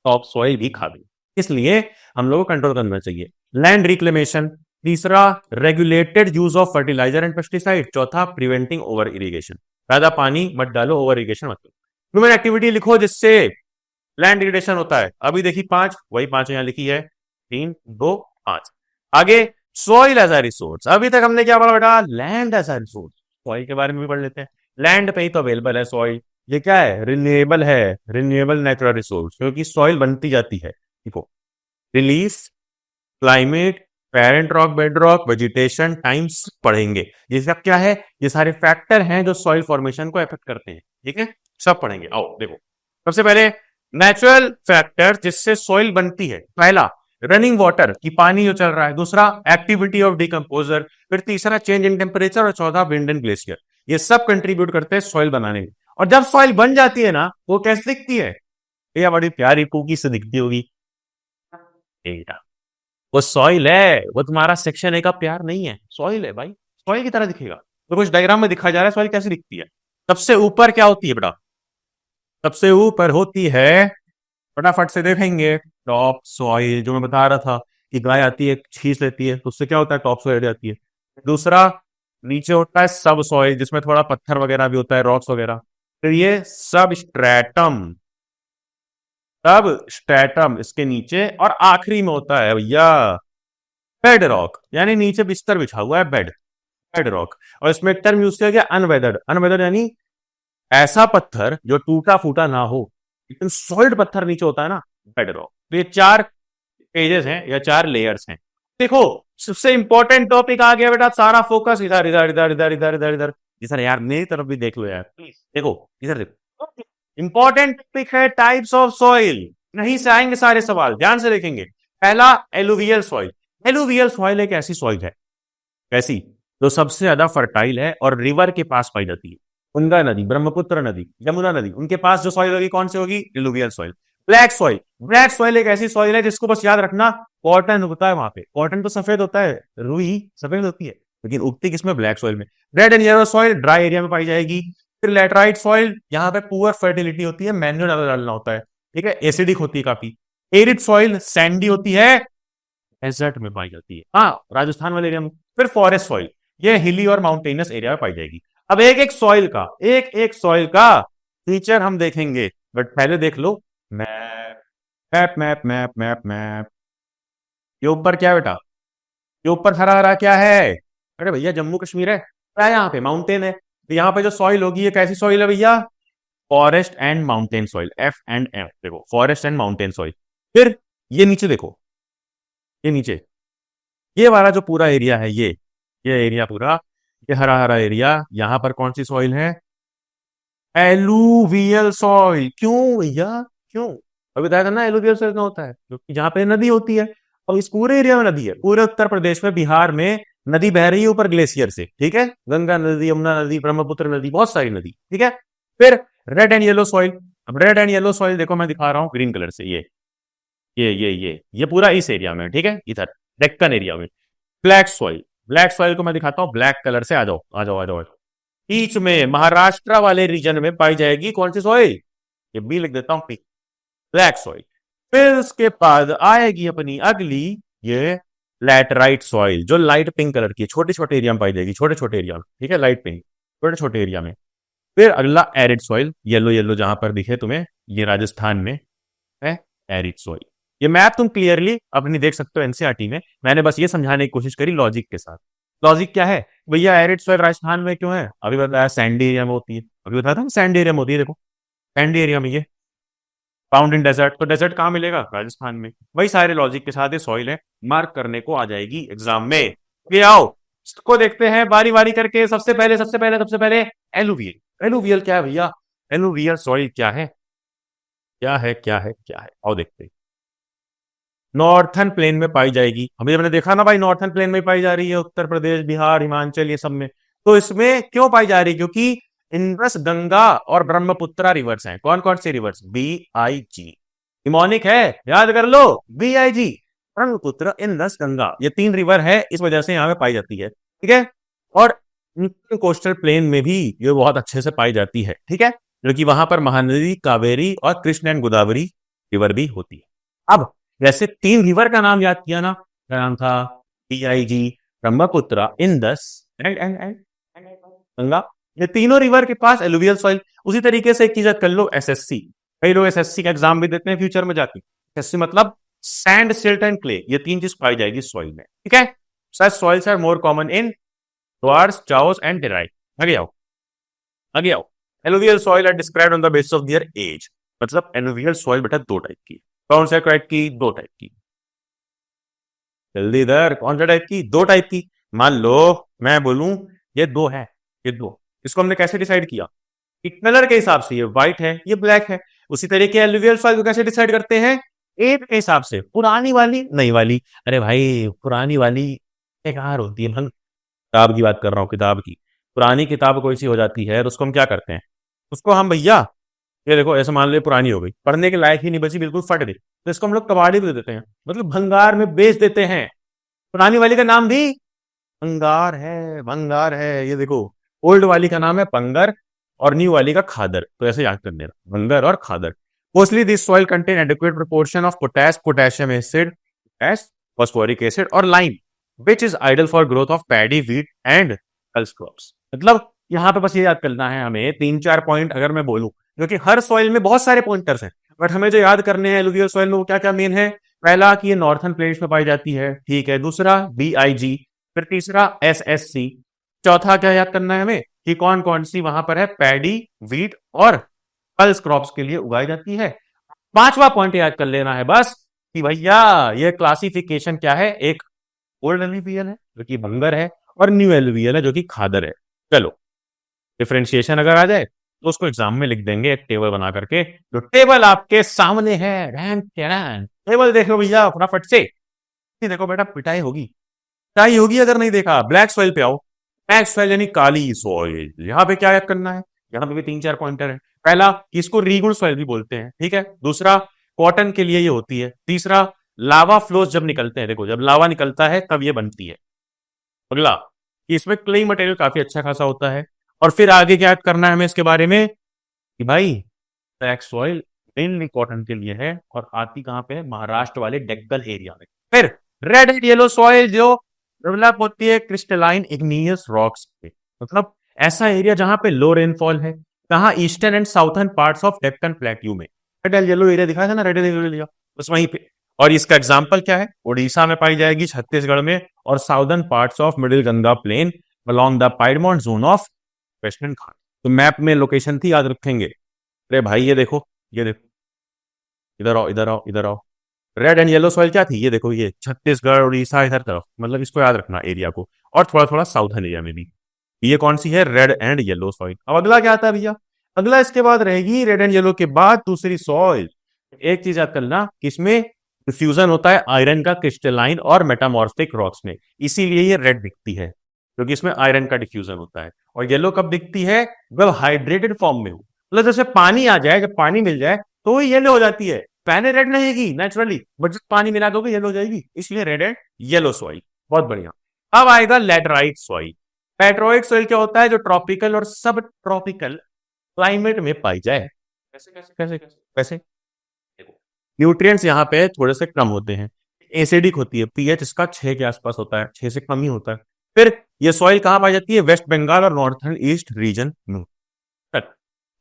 टॉप सॉइल भी खा गई। इसलिए हम लोगों को कंट्रोल करना चाहिए। लैंड रिक्लेमेशन, तीसरा regulated use of fertiliser and pesticide, चौथा प्रिवेंटिंग ओवर इरिगेशन, ज्यादा पानी मत डालो, ओवर इरिगेशन मत करो। ह्यूमन एक्टिविटी लिखो जिससे लैंड डिग्रेडेशन होता है। अभी देखी 5, वही 5 यहां लिखी है, 3, 2, 5। आगे, सॉइल एज अ रिसोर्स, अभी तक हमने क्या पढ़ा बेटा? Land as a resource. Soil के बारे में भी पढ़ लेते हैं। लैंड पे ही तो अवेलेबल है सॉइल, ये क्या है? रिन्यूएबल है, रिन्यूएबल नेचुरल रिसोर्स, क्योंकि सॉइल बनती जाती है। देखो, release, climate, parent rock, bed rock, vegetation, times पढ़ेंगे। ये सब क्या है? ये सारे फैक्टर हैं जो सॉइल फॉर्मेशन को अफेक्ट करते हैं। ठीक है, सब पढ़ेंगे। आओ देखो, सबसे पहले नेचुरल फैक्टर जिससे सॉइल बनती है। पहला रनिंग वाटर, की पानी जो चल रहा है। दूसरा एक्टिविटी ऑफ डिकम्पोजर। फिर तीसरा चेंज इन टेम्परेचर। और चौथा विंड एंड ग्लेशियर। ये सब कंट्रीब्यूट करते हैं सॉइल बनाने में। और जब सॉइल बन जाती है ना, वो कैसे दिखती है? ये बड़ी प्यारी कुकी से दिखती होगी। वो सॉइल है, वो तुम्हारा सेक्शन ए का प्यार नहीं है, सॉइल है भाई, सॉइल की तरह दिखेगा। तो कुछ डायग्राम में दिखाया जा रहा है सॉइल कैसे दिखती है। सबसे ऊपर क्या होती है बेटा? सबसे ऊपर होती है, फटाफट से देखेंगे, टॉप सॉइल। जो मैं बता रहा था कि गाय आती है, छींच लेती है, तो उससे क्या होता है? टॉप सॉइल जाती है। दूसरा, नीचे होता है सब सॉइल, जिसमें थोड़ा पत्थर वगैरह भी होता है, रॉक्स वगैरह। फिर ये सब स्ट्रेटम, तब स्ट्रेटम इसके नीचे, और आखिरी में होता है भैया बेड रॉक, यानी नीचे बिस्तर बिछा हुआ है, बेड, बेड रॉक। और इसमें एक टर्म यूज किया गया अनवेदर्ड। अनवेदर्ड यानी ऐसा पत्थर जो टूटा फूटा ना हो, लेकिन सॉलिड पत्थर नीचे होता है ना, बेड रॉक। तो ये 4 पेजेस हैं या 4 लेयर्स हैं। देखो, सबसे इंपॉर्टेंट टॉपिक आ गया बेटा, सारा फोकस इधर इधर इधर इधर इधर इधर इधर। सर यार मेरी तरफ भी देख लो यार प्लीज, देखो इधर देखो। इंपॉर्टेंट टॉपिक है टाइप्स ऑफ सॉइल। नहीं से आएंगे सारे सवाल, ध्यान से देखेंगे। पहला, एलुवियल सॉइल। एलुवियल सॉइल एक ऐसी सॉइल है, कैसी, जो सबसे ज्यादा फर्टाइल है और रिवर के पास पाई जाती है। गंगा नदी, ब्रह्मपुत्र नदी, यमुना नदी, उनके पास जो सॉइल होगी कौन सी होगी? Alluvial soil. Black soil, black soil एक ऐसी सॉइल है जिसको बस याद रखना, कॉटन होता है वहां पे। कॉटन तो सफेद होता है, रुई सफेद होती है, लेकिन उगती किसमें? ब्लैक सॉइल में। Red and yellow soil dry area में पाई जाएगी। फिर लेटराइट सॉइल, यहाँ पे पुअर फर्टिलिटी होती है, मैन्यूर ज्यादा डालना होता है। ठीक है, एसिडिक होती है काफी। एरिड सॉइल सैंडी होती है, डेजर्ट में पाई जाती है, हाँ राजस्थान वाले एरिया में। फिर फॉरेस्ट सॉइल, ये हिली और माउंटेनियस एरिया में पाई जाएगी। अब एक एक सॉइल का, एक एक सॉइल का फीचर हम देखेंगे, बट पहले देख लो map, map map map map map. ये ऊपर क्या है बेटा? ये ऊपर हरा हरा क्या है? अरे भैया जम्मू कश्मीर है, क्या है? यहाँ पे माउंटेन है। तो यहाँ पे जो सॉइल होगी ये कैसी सॉइल है भैया? Forest and mountain soil, F&M। देखो, फॉरेस्ट एंड माउंटेन सॉइल। फिर ये नीचे देखो, ये नीचे, ये वाला जो पूरा एरिया है, ये एरिया पूरा, ये हरा हरा एरिया, यहां पर कौन सी सॉइल है? Alluvial soil. क्यों भैया, क्यों? अभी बताया था ना एलुवियल सॉइल कहाँ होता है, क्योंकि जहां पे नदी होती है। और इस पूरे एरिया में नदी है, पूरे उत्तर प्रदेश में, बिहार में नदी बह रही है ऊपर ग्लेशियर से। ठीक है, गंगा नदी, यमुना नदी, ब्रह्मपुत्र नदी, बहुत सारी नदी। ठीक है, फिर रेड एंड येलो सॉइल। अब रेड एंड येलो सॉइल देखो, मैं दिखा रहा हूँ ग्रीन कलर से, ये पूरा इस एरिया में। ठीक है, इधर डेक्कन एरिया में। ब्लैक सॉइल, ब्लैक सॉइल को मैं दिखाता हूँ ब्लैक कलर से। आ जाओ आ जाओ आ जाओ। बीच में महाराष्ट्र वाले रीजन में पाई जाएगी कौन सी सॉइल? ये बी लिख देता हूं, पी, ब्लैक सॉइल। फिर उसके बाद आएगी अपनी अगली, ये लैटराइट सॉइल, जो लाइट पिंक कलर की है, छोटे छोटे एरिया में पाई जाएगी, छोटे छोटे एरिया में। ठीक है, लाइट पिंक, छोटे छोटे एरिया में। फिर अगला एरिड सॉइल, येलो येलो जहां पर दिखे तुम्हें, ये राजस्थान में है एरिड सॉइल। ये मैप तुम क्लियरली अपनी देख सकते हो एनसीईआरटी में। मैंने बस ये समझाने की कोशिश करी लॉजिक के साथ। लॉजिक क्या है भैया? एरिड सॉइल राजस्थान में क्यों है? अभी बताया सैंडी एरिया में होती है, अभी बताया था सैंडी एरिया में होती है। देखो सैंडी एरिया में ये फाउंड इन डेजर्ट, तो डेजर्ट कहां मिलेगा? राजस्थान में। वही सारे लॉजिक के साथ ये सॉइल है, मार्क करने को आ जाएगी एग्जाम में। ये आओ इसको देखते हैं बारी बारी करके। सबसे पहले एलुवियल। एलुवियल क्या है भैया? एलुवियल सॉइल क्या है? क्या है? आओ देखते हैं। नॉर्थन प्लेन में पाई जाएगी। अभी हमने देखा ना भाई, नॉर्थन प्लेन में पाई जा रही है, उत्तर प्रदेश, बिहार, हिमाचल, ये सब में। तो इसमें क्यों पाई जा रही है? क्योंकि इंडस, गंगा और ब्रह्मपुत्रा रिवर्स हैं। कौन कौन से रिवर्स? BIG, निमोनिक है, याद कर लो, BIG, ब्रह्मपुत्र, इंडस, गंगा, ये 3 रिवर है, इस वजह से यहाँ पे पाई जाती है। ठीक है, और कोस्टल प्लेन में भी ये बहुत अच्छे से पाई जाती है। ठीक है, क्योंकि वहां पर महानदी, कावेरी और कृष्ण एंड गोदावरी रिवर भी होती है। अब जैसे 3 रिवर का नाम याद किया ना, क्या नाम था? BIG, Brahmaputra, Indus and Ganga. ये तीनों रिवर के पास एलुवियल सॉइल। उसी तरीके से एक चीज याद कर लो, SSC। कई लोग SSC का एग्जाम भी देते हैं फ्यूचर में जाके। SSC मतलब सैंड, सिल्ट एंड क्ले, ये 3 चीज पाई जाएगी सॉइल में। ठीक है, such soils are more common in Duars, Chos and Terai. आगे आओ, आगे आओ। Alluvial soil are described on the basis of their age. मतलब एलुवियल सॉइल बेटा दो टाइप की। कौन सा टाइप की? दो टाइप की। जल्दी इधर, कौन सा टाइप की? दो टाइप की। मान लो मैं बोलूं ये दो है, ये दो, इसको हमने कैसे डिसाइड किया कि कलर के हिसाब से ये व्हाइट है, ये ब्लैक है। उसी तरीके एलुवियल सॉइल को कैसे डिसाइड करते हैं? एज के हिसाब से, पुरानी वाली नई वाली। अरे भाई पुरानी वाली बेकार होती है, मैं किताब की बात कर रहा हूँ, किताब की। पुरानी किताब कोई सी हो जाती है तो उसको हम क्या करते हैं? उसको हम भैया, ये देखो ऐसे मान लो पुरानी हो गई, पढ़ने के लायक ही नहीं बची, बिल्कुल फट गई, तो इसको हम लोग कबाड़ी भी दे देते हैं, मतलब भंगार में बेच देते हैं। पुरानी वाली का नाम भी भंगार है, भंगार है। ये देखो, ओल्ड वाली का नाम है पंगर और न्यू वाली का खादर। तो ऐसे याद कर देना, भंगर और Khadar. Mostly this soil contain adequate proportion of potash, potassium acid, as phosphoric acid और lime, which is ideal for growth of paddy, wheat and pulse crops. मतलब यहाँ पे बस ये याद करना है हमें, तीन चार पॉइंट अगर मैं बोलूं, क्योंकि हर सॉइल में बहुत सारे पॉइंटर्स हैं, बट हमें जो याद करने हैं एलुवियल सॉइल में वो क्या क्या मेन है। पहला कि ये नॉर्थन प्लेट्स में पाई जाती है, ठीक है। दूसरा BIG, फिर तीसरा SSC। चौथा क्या याद करना है हमें कि कौन कौन सी वहां पर है पैडी, व्हीट और पल्स क्रॉप्स के लिए उगाई जाती है। पांचवा पॉइंट याद कर लेना है बस कि भैया ये क्लासिफिकेशन क्या है, एक ओल्ड एलुवियल है जो कि बंगर है, और न्यू एलुवियल है जो कि खादर है। चलो डिफरेंशिएशन अगर आ जाए तो उसको एग्जाम में लिख देंगे एक टेबल बना करके, जो टेबल आपके सामने है। टेबल देखो भैया फटाफट से। देखो बेटा पिटाई होगी, पिटाई होगी अगर नहीं देखा। ब्लैक सॉइल पे आओ, ब्लैक सॉइल यानी काली सॉइल। यहाँ पे क्या याद करना है? यहाँ पे भी तीन चार पॉइंटर है। पहला, इसको रीगुण सॉइल भी बोलते हैं, ठीक है। दूसरा, कॉटन के लिए ये होती है। तीसरा, लावा फ्लोज जब निकलते हैं, देखो जब लावा निकलता है तब ये बनती है। अगला, कि इसमें क्ले मटेरियल काफी अच्छा खासा होता है। और फिर आगे क्या याद करना है हमें इसके बारे में कि भाई ब्लैक सॉइल मेनली कॉटन के लिए है और आती कहां पे है? महाराष्ट्र वाले डेक्कन एरिया में। फिर रेड एंड येलो सॉइल जो डेवलप होती है क्रिस्टलाइन इग्नियस रॉक्स पे, मतलब ऐसा एरिया जहां पे लो रेनफॉल है। कहा? Eastern and southern parts of Deccan plateau में। रेड एंड येलो एरिया दिखाया था ना, रेड एंड येलो एरिया, बस वहीं पे। और इसका एग्जाम्पल क्या है? उड़ीसा में पाई जाएगी, छत्तीसगढ़ में, और southern parts of middle Ganga plain along the piedmont zone of western घाट। तो मैप में लोकेशन थी, याद रखेंगे। अरे भाई ये देखो, ये देखो, इधर आओ इधर आओ इधर आओ। रेड एंड येलो सॉइल क्या थी? ये देखो, ये छत्तीसगढ़ उड़ीसा इधर तरफ, मतलब इसको याद रखना एरिया को, और थोड़ा थोड़ा साउथर्न एरिया में भी। ये कौन सी है? Red and yellow soil. अब अगला क्या आता है भैया? अगला इसके बाद रहेगी रेड एंड येलो के बाद दूसरी सॉइल। एक चीज याद करना कि इसमें डिफ्यूजन होता है आयरन का क्रिस्टलाइन और मेटामॉर्फिक रॉक्स में, इसीलिए ये रेड दिखती है, क्योंकि इसमें आयरन का डिफ्यूजन होता है। और येलो कब दिखती है? जब हाइड्रेटेड फॉर्म में हो, मतलब जैसे पानी आ जाए, जब पानी मिल जाए तो ये येलो हो जाती है। पहले रेड रहेगी नेचुरली, बट जब पानी मिला दोगे येलो हो जाएगी, इसलिए रेड एंड येलो सॉइल। बहुत बढ़िया। अब आएगा लैटराइट सॉइल। लैटराइट सॉइल क्या होता है? जो ट्रॉपिकल और सब ट्रॉपिकल क्लाइमेट में पाई जाए। कैसे कैसे कैसे कैसे कैसे? देखो, न्यूट्रिएंट्स यहाँ पे थोड़े से कम होते हैं, एसिडिक होती है, पीएच इसका 6 के आसपास होता है, 6 से कम ही होता है। फिर ये सॉइल कहाँ पाई जाती है? वेस्ट बंगाल और नॉर्थर्न ईस्ट रीजन में।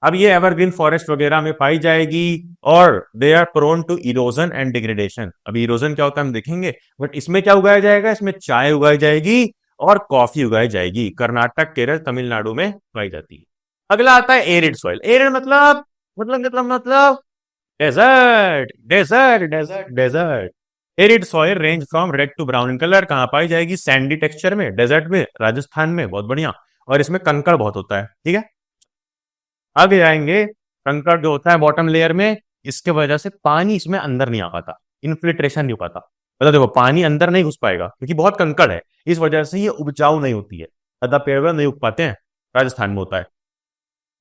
अब ये एवरग्रीन फॉरेस्ट वगैरह में पाई जाएगी, और they are prone to erosion and degradation. अभी इरोजन क्या होता है हम देखेंगे, बट इसमें क्या उगाया जाएगा? इसमें चाय उगाई जाएगी और कॉफी उगाई जाएगी। कर्नाटक, केरल, तमिलनाडु में उगाई जाती है। अगला आता है एरिड सॉइल। एरिड मतलब desert desert desert desert. Arid soil range from red to brown in colour. कहां पाई जाएगी? सैंडी टेक्सचर में, डेजर्ट में, राजस्थान में। बहुत बढ़िया। और इसमें कंकड़ बहुत होता है, ठीक है। आगे जाएंगे, कंकड़ जो होता है बॉटम लेयर में, इसके वजह से पानी इसमें अंदर नहीं आ पाता, इन्फिल्ट्रेशन नहीं हो पाता। मतलब देखो पानी अंदर नहीं घुस पाएगा क्योंकि बहुत कंकड़ है, इस वजह से ये उपजाऊ नहीं होती है, ज्यादा पेड़ नहीं उग पाते हैं। राजस्थान में होता है।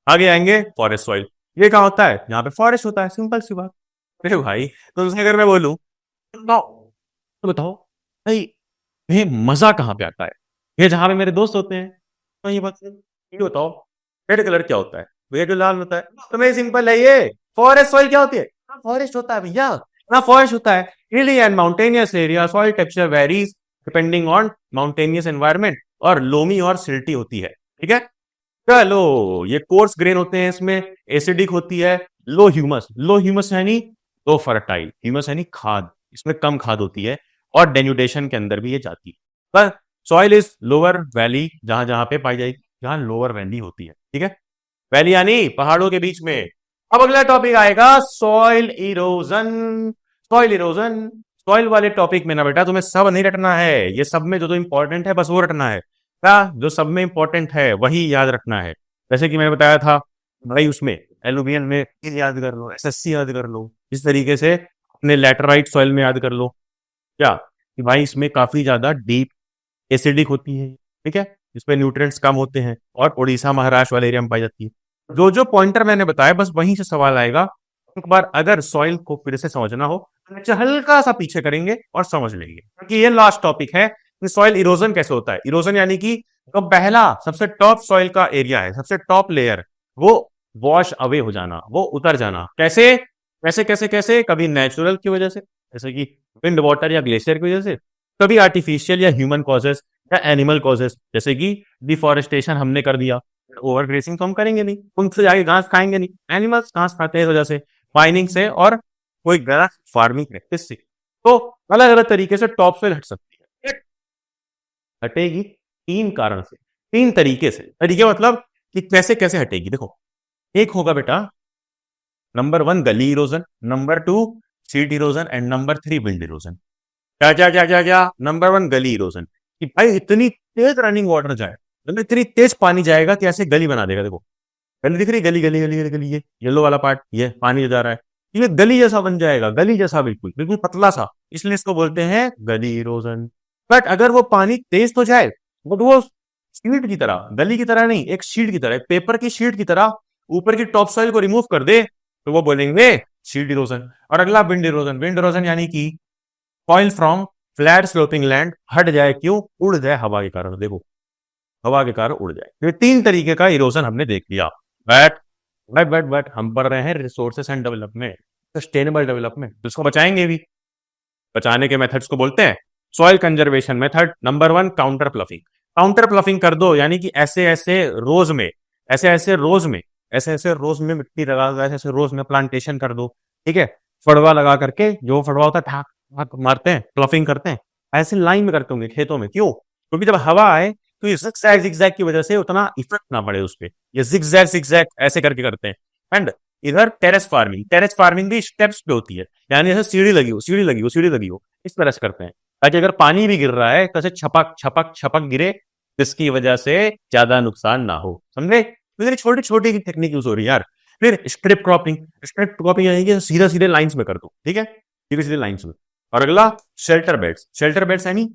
आगे आएंगे फॉरेस्ट सॉइल। ये क्या होता है? यहाँ पे फॉरेस्ट होता है, सिंपल सी बात। अरे भाई तुमसे अगर मैं बोलूं तो बताओ भाई ये मजा कहाँ पे आता है? ये जहां पे मेरे दोस्त होते हैं, तो ये बात ये बताओ रेड कलर क्या होता है, ये जो लाल होता है। तो मैं सिंपल है, ये फॉरेस्ट सॉइल क्या होती है? फॉरेस्ट होता है भैया, ना फॉरेस्ट होता है। हिली and mountainous area, soil texture varies depending on mountainous environment, और लोमी और सिल्टी होती है, ठीक है। चलो, ये कोर्स ग्रेन होते हैं, इसमें एसिडिक होती है, लो ह्यूमस। लो ह्यूमस यानी लो फर्टाइल, ह्यूमस यानी खाद, इसमें कम खाद होती है, और डेन्यूडेशन के अंदर भी ये जाती है। पर सॉइल इज लोअर वैली, जहां जहां पे पाई जाएगी, जहां लोअर वैली होती है, ठीक है। वैली यानी पहाड़ों के बीच में। अब अगला टॉपिक आएगा soil erosion. Soil erosion, soil वाले टॉपिक में ना बेटा तुम्हें सब नहीं रटना है, ये सब में जो इंपॉर्टेंट है बस वो रटना है। क्या जो सब में इंपॉर्टेंट है वही याद रखना है। जैसे कि मैंने बताया था भाई, उसमें एलुवियल में याद कर लो, एसएससी याद कर लो, इस तरीके से अपने लैटराइट सॉइल में याद कर लो। क्या कि भाई इसमें काफी ज्यादा डीप एसिडिक होती है, ठीक है, इसमें न्यूट्रिएंट्स कम होते हैं और उड़ीसा महाराष्ट्र वाले एरिया में पाई जाती है। जो जो पॉइंटर मैंने बताया बस वहीं से सवाल आएगा। एक बार अगर सॉइल को फिर से समझना हो तो हल्का सा पीछे करेंगे और समझ लेंगे, क्योंकि ये लास्ट टॉपिक है कि सॉइल इरोजन कैसे होता है। इरोजन यानी कि तो पहला सबसे टॉप सॉइल का एरिया है, सबसे टॉप लेयर, वो वॉश अवे हो जाना, वो उतर जाना। कैसे कैसे कैसे कैसे? कभी नेचुरल की वजह से, जैसे कि विंड वाटर या ग्लेशियर की वजह से, कभी आर्टिफिशियल या ह्यूमन कॉजेस या एनिमल कॉजेस, जैसे कि डिफॉरेस्टेशन हमने कर दिया, ओवर ग्रेसिंग तो हम करेंगे नहीं, उनसे जाके घास खाएंगे नहीं, एनिमल्स घास खाते हैं इस वजह से, माइनिंग से और कोई गलत फार्मिंग प्रैक्टिस से। तो अलग अलग तरीके से टॉप सोइल हट सकती है। हटेगी तीन कारण से, तीन तरीके से। तरीके मतलब कि कैसे कैसे हटेगी। देखो, एक होगा बेटा नंबर 1 गली erosion, number 2 seat erosion and number 3 wind erosion. क्या क्या क्या क्या क्या? नंबर 1 गली इरोजन, कि भाई इतनी तेज रनिंग वाटर जाए, मतलब इतनी तेज पानी जाएगा कि ऐसे गली बना देगा। देखो गली दिख रही, गली गली गली गली गली, ये येलो वाला पार्ट, ये पानी जो जा रहा है, ये गली जैसा बन जाएगा, गली जैसा, बिल्कुल बिल्कुल पतला सा, इसलिए इसको बोलते हैं गली इरोजन। बट अगर वो पानी तेज तो जाए, बट वो शीट की तरह, गली की तरह नहीं, एक शीट की तरह, एक पेपर की शीट की तरह ऊपर की टॉप सॉइल को रिमूव कर दे, तो वो बोलेंगे शीट इरोजन। और अगला विंड इरोजन। विंड इरोजन यानी कि soil from flat sloping land हट जाए, क्यों? उड़ जाए हवा के कारण। देखो हवा के कारण उड़ जाए। ये तीन तरीके का इरोजन हमने देख लिया। बट हम पढ़ रहे हैं resources and development, sustainable development, तो इसको बचाएंगे भी। बचाने के मेथड्स को बोलते हैं soil conservation method. Number 1 counter ploughing. Counter ploughing कर दो, यानी कि ऐसे ऐसे रोज में, ऐसे ऐसे रोज में, ऐसे ऐसे रोज में मिट्टी लगा दो, ऐसे ऐसे रोज में प्लांटेशन कर दो, ठीक है, फड़वा लगा करके, जो फड़वा होता है ठाक ठाक मारते हैं, प्लफिंग करते हैं, ऐसे लाइन में करते होंगे खेतों में। क्यों? क्योंकि जब हवा आए तो ये जिगजैग की वजह से उतना इफेक्ट ना पड़े उस पर, ये जिगजैग ऐसे करके करते हैं। एंड इधर टेरेस फार्मिंग, टेरेस फार्मिंग भी स्टेप्स पे होती है, यानी जैसे सीढ़ी लगी हो, सीढ़ी लगी हो, सीढ़ी लगी हो, इस तरह से करते हैं, ताकि अगर पानी भी गिर रहा है तो ऐसे छपक छपक छपक गिरे, जिसकी वजह से ज्यादा नुकसान ना हो। समझे? तो छोटी छोटी टेक्निक यूज हो रही है यार। फिर स्ट्रिप क्रॉपिंग। स्ट्रिप क्रॉपिंग यानी कि सीधा सीधे लाइंस में कर दो, ठीक है, सीधे सीधे लाइंस में। और अगला शेल्टर बेड्स। शेल्टर बेड्स यानी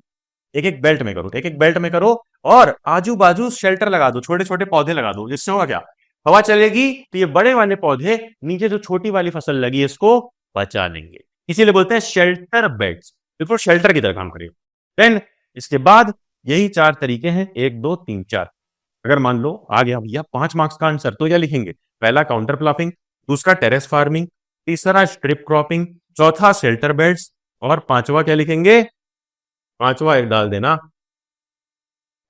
एक एक बेल्ट में करो, एक एक बेल्ट में करो, और आजू बाजू शेल्टर लगा दो, छोटे छोटे पौधे लगा दो, जिससे होगा क्या? हवा चलेगी तो ये बड़े वाले पौधे नीचे जो छोटी वाली फसल लगी है इसको बचा लेंगे, इसीलिए बोलते हैं शेल्टर बेड्स। बिल्कुल शेल्टर की तरह काम करेगा। देन इसके बाद यही 4 तरीके हैं, 1 2 3 4। अगर मान लो आ गया भैया 5 मार्क्स का आंसर, तो क्या लिखेंगे? पहला काउंटर प्लॉपिंग, दूसरा टेरेस फार्मिंग, तीसरा स्ट्रिप क्रॉपिंग, चौथा शेल्टर बेड्स, और पांचवा क्या लिखेंगे? पांचवा एक डाल देना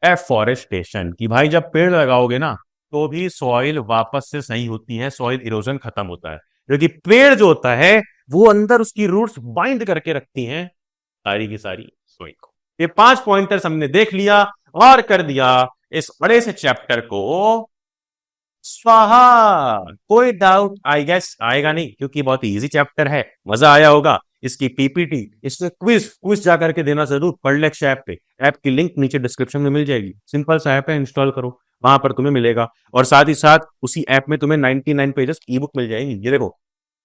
एफॉरेस्टेशन, कि भाई जब पेड़ लगाओगे ना तो भी सॉइल वापस से सही होती है, सॉइल इरोजन खत्म होता है, क्योंकि पेड़ जो होता है वो अंदर उसकी रूट्स बाइंड करके रखती हैं सारी की सारी सॉइल को। ये 5 पॉइंटर्स हमने देख लिया और कर दिया इस बड़े से चैप्टर को स्वाहा। कोई डाउट आई गेस आएगा नहीं, क्योंकि बहुत इजी चैप्टर है, मजा आया होगा। इसकी पीपीटी, इससे क्विज क्विज जा करके देना जरूर पढ़लेक्स ऐप पे। ऐप की लिंक नीचे डिस्क्रिप्शन में मिल जाएगी, सिंपल सा ऐप है, इंस्टॉल करो, वहां पर तुम्हें मिलेगा। और साथ ही साथ उसी ऐप में तुम्हें 99 पेजेस ई बुक मिल जाएगी। ये देखो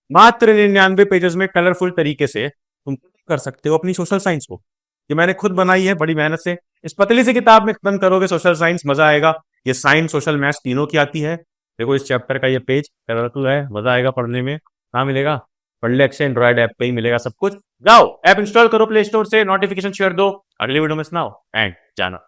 मात्र 99 पेजेस में कलरफुल तरीके से तुम कर सकते हो अपनी सोशल साइंस को। ये मैंने खुद बनाई है बड़ी मेहनत से। इस पतली सी किताब में खत्म करोगे सोशल साइंस, मजा आएगा। ये साइंस सोशल मैथ्स तीनों की आती है। देखो इस चैप्टर का ये पेज कलरफुल है, मजा आएगा पढ़ने में। कहाँ मिलेगा? पढ़लेक्स एंड्रॉइड ऐप पे ही मिलेगा सब कुछ। जाओ ऐप इंस्टॉल करो प्ले स्टोर से, नोटिफिकेशन शेयर दो, अगली वीडियो में सुनाओ एंड जाना।